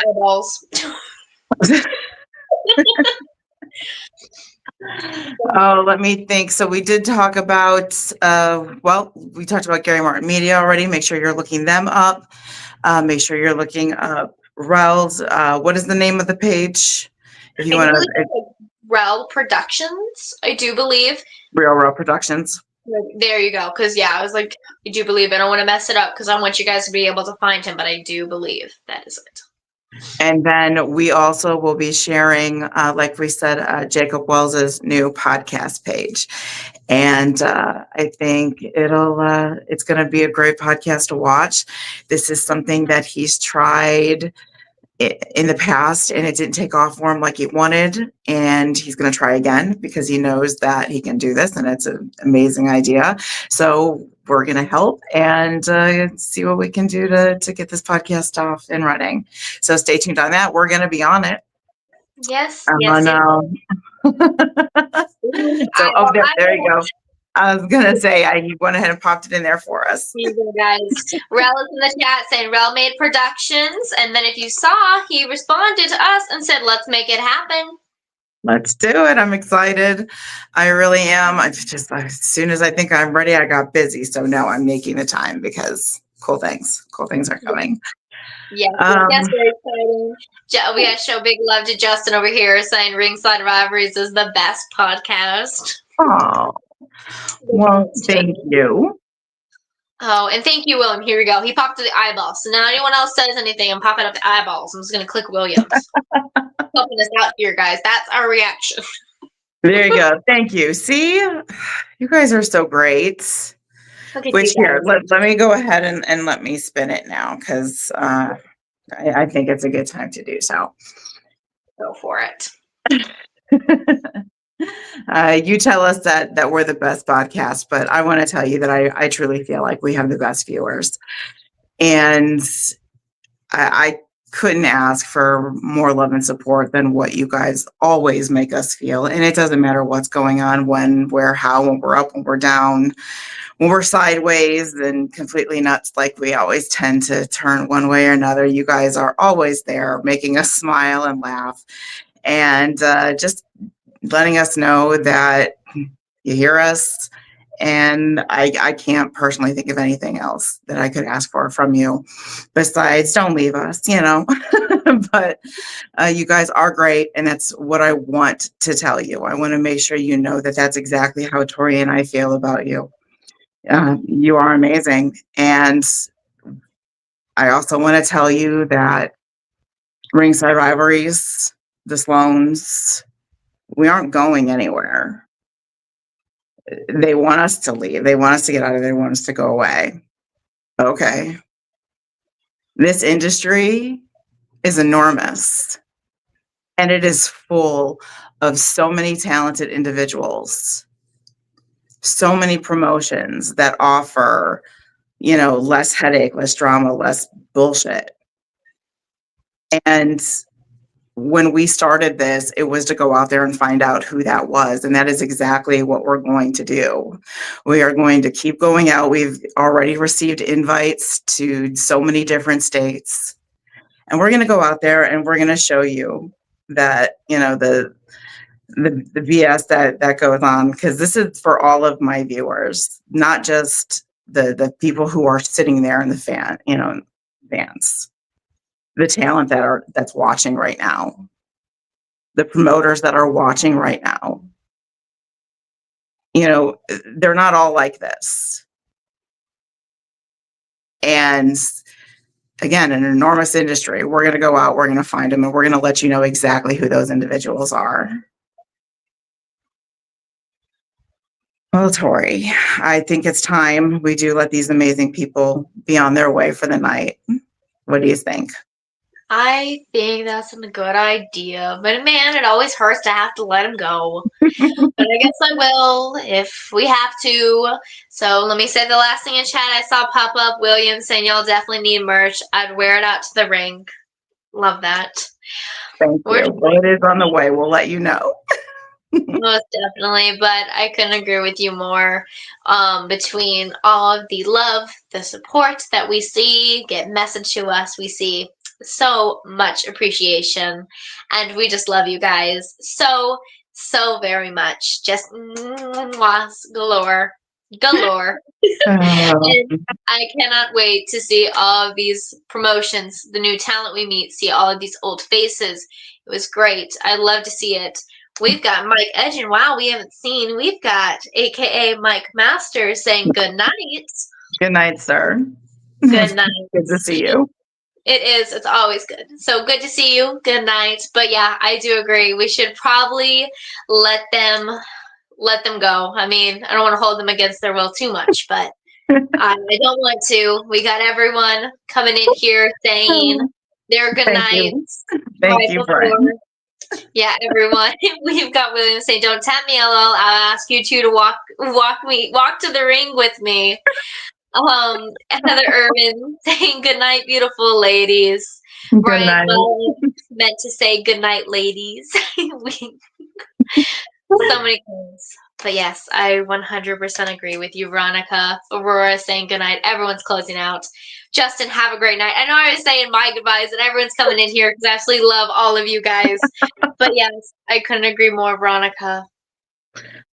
Oh, let me think. So we did talk about, we talked about Gary Martin Media already. Make sure you're looking them up. Make sure you're looking up Rel's. What is the name of the page? If you want to. Rel Productions, I do believe. Rel Productions. There you go. Because, yeah, I was like, I do believe. I don't want to mess it up because I want you guys to be able to find him, but I do believe that is it. And then we also will be sharing, like we said, Jacob Wells's new podcast page. And I think it's going to be a great podcast to watch. This is something that he's tried in the past and it didn't take off for him like he wanted. And he's going to try again because he knows that he can do this and it's an amazing idea. So we're going to help and see what we can do to get this podcast off and running. So stay tuned on that. We're going to be on it. Yes. So, there you go. I was going to say, he went ahead and popped it in there for us. Here you go, guys. Rel is in the chat saying Rel made productions. And then if you saw, he responded to us and said, let's make it happen. Let's do it. I'm excited. I really am. I just, as soon as I think I'm ready, I got busy. So now I'm making the time because cool things are coming. Yeah, that's very exciting. We gotta show big love to Justin over here saying Ringside Rivalries is the best podcast. Oh, well, thank you. Oh, and thank you, William. Here we go. He popped to the eyeballs. So now anyone else says anything, I'm popping up the eyeballs. I'm just going to click Williams. Helping us out here, guys. That's our reaction. There you go. Thank you. See, you guys are so great. Which here, let me go ahead and let me spin it now because I think it's a good time to do so. Go for it. You tell us that we're the best podcast, but I want to tell you that I truly feel like we have the best viewers. And I couldn't ask for more love and support than what you guys always make us feel. And it doesn't matter what's going on, when, where, how, when we're up, when we're down, when we're sideways and completely nuts, like we always tend to turn one way or another. You guys are always there making us smile and laugh and just letting us know that you hear us. And I can't personally think of anything else that I could ask for from you besides don't leave us, but you guys are great. And that's what I want to tell you. I want to make sure you know that that's exactly how Tori and I feel about you. You are amazing. And I also want to tell you that Ringside Rivalries, the Sloans, we aren't going anywhere. They want us to leave. They want us to get out of there. They want us to go away. Okay. This industry is enormous, and it is full of so many talented individuals, so many promotions that offer, less headache, less drama, less bullshit. And when we started this, it was to go out there and find out who that was. And that is exactly what we're going to do. We are going to keep going out. We've already received invites to so many different states. And we're going to go out there and we're going to show you that, the BS that goes on, because this is for all of my viewers, not just the people who are sitting there in the fans, the talent that's watching right now, the promoters that are watching right now. They're not all like this. And again, an enormous industry. We're going to go out, we're going to find them, and we're going to let you know exactly who those individuals are. Well, Tori, I think it's time we do let these amazing people be on their way for the night. What do you think? I think that's a good idea. But man, it always hurts to have to let them go. But I guess I will if we have to. So let me say the last thing in chat I saw pop up. William saying y'all definitely need merch. I'd wear it out to the ring. Love that. Thank you. Well, it is on the way. We'll let you know. Most definitely, but I couldn't agree with you more. Between all of the love, the support that we see get messaged to us, we see so much appreciation, and we just love you guys so very much. Just galore. And I cannot wait to see all of these promotions, the new talent we meet, see all of these old faces. It was great. I love to see it. We've got Mike Edgen. Wow, we've got AKA Mike Masters saying good night. Good night, sir. Good night. Good to see you. It is. It's always good. So good to see you. Good night. But yeah, I do agree. We should probably let them go. I mean, I don't want to hold them against their will too much, but I don't want to. We got everyone coming in here saying their good nights. Thank you, Brian. Yeah, everyone. We've got William saying, "Don't tempt me, LL. I'll ask you two to walk to the ring with me." Heather Irvin saying, "Good night, beautiful ladies." Good Brian night. meant to say, "Good night, ladies." So many things. But yes, I 100% agree with you, Veronica. Aurora saying good night. Everyone's closing out. Justin, have a great night. I know I was saying my goodbyes and everyone's coming in here because I absolutely love all of you guys. But yes, I couldn't agree more, Veronica.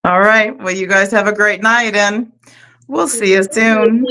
All right. Well, you guys have a great night and we'll see you soon.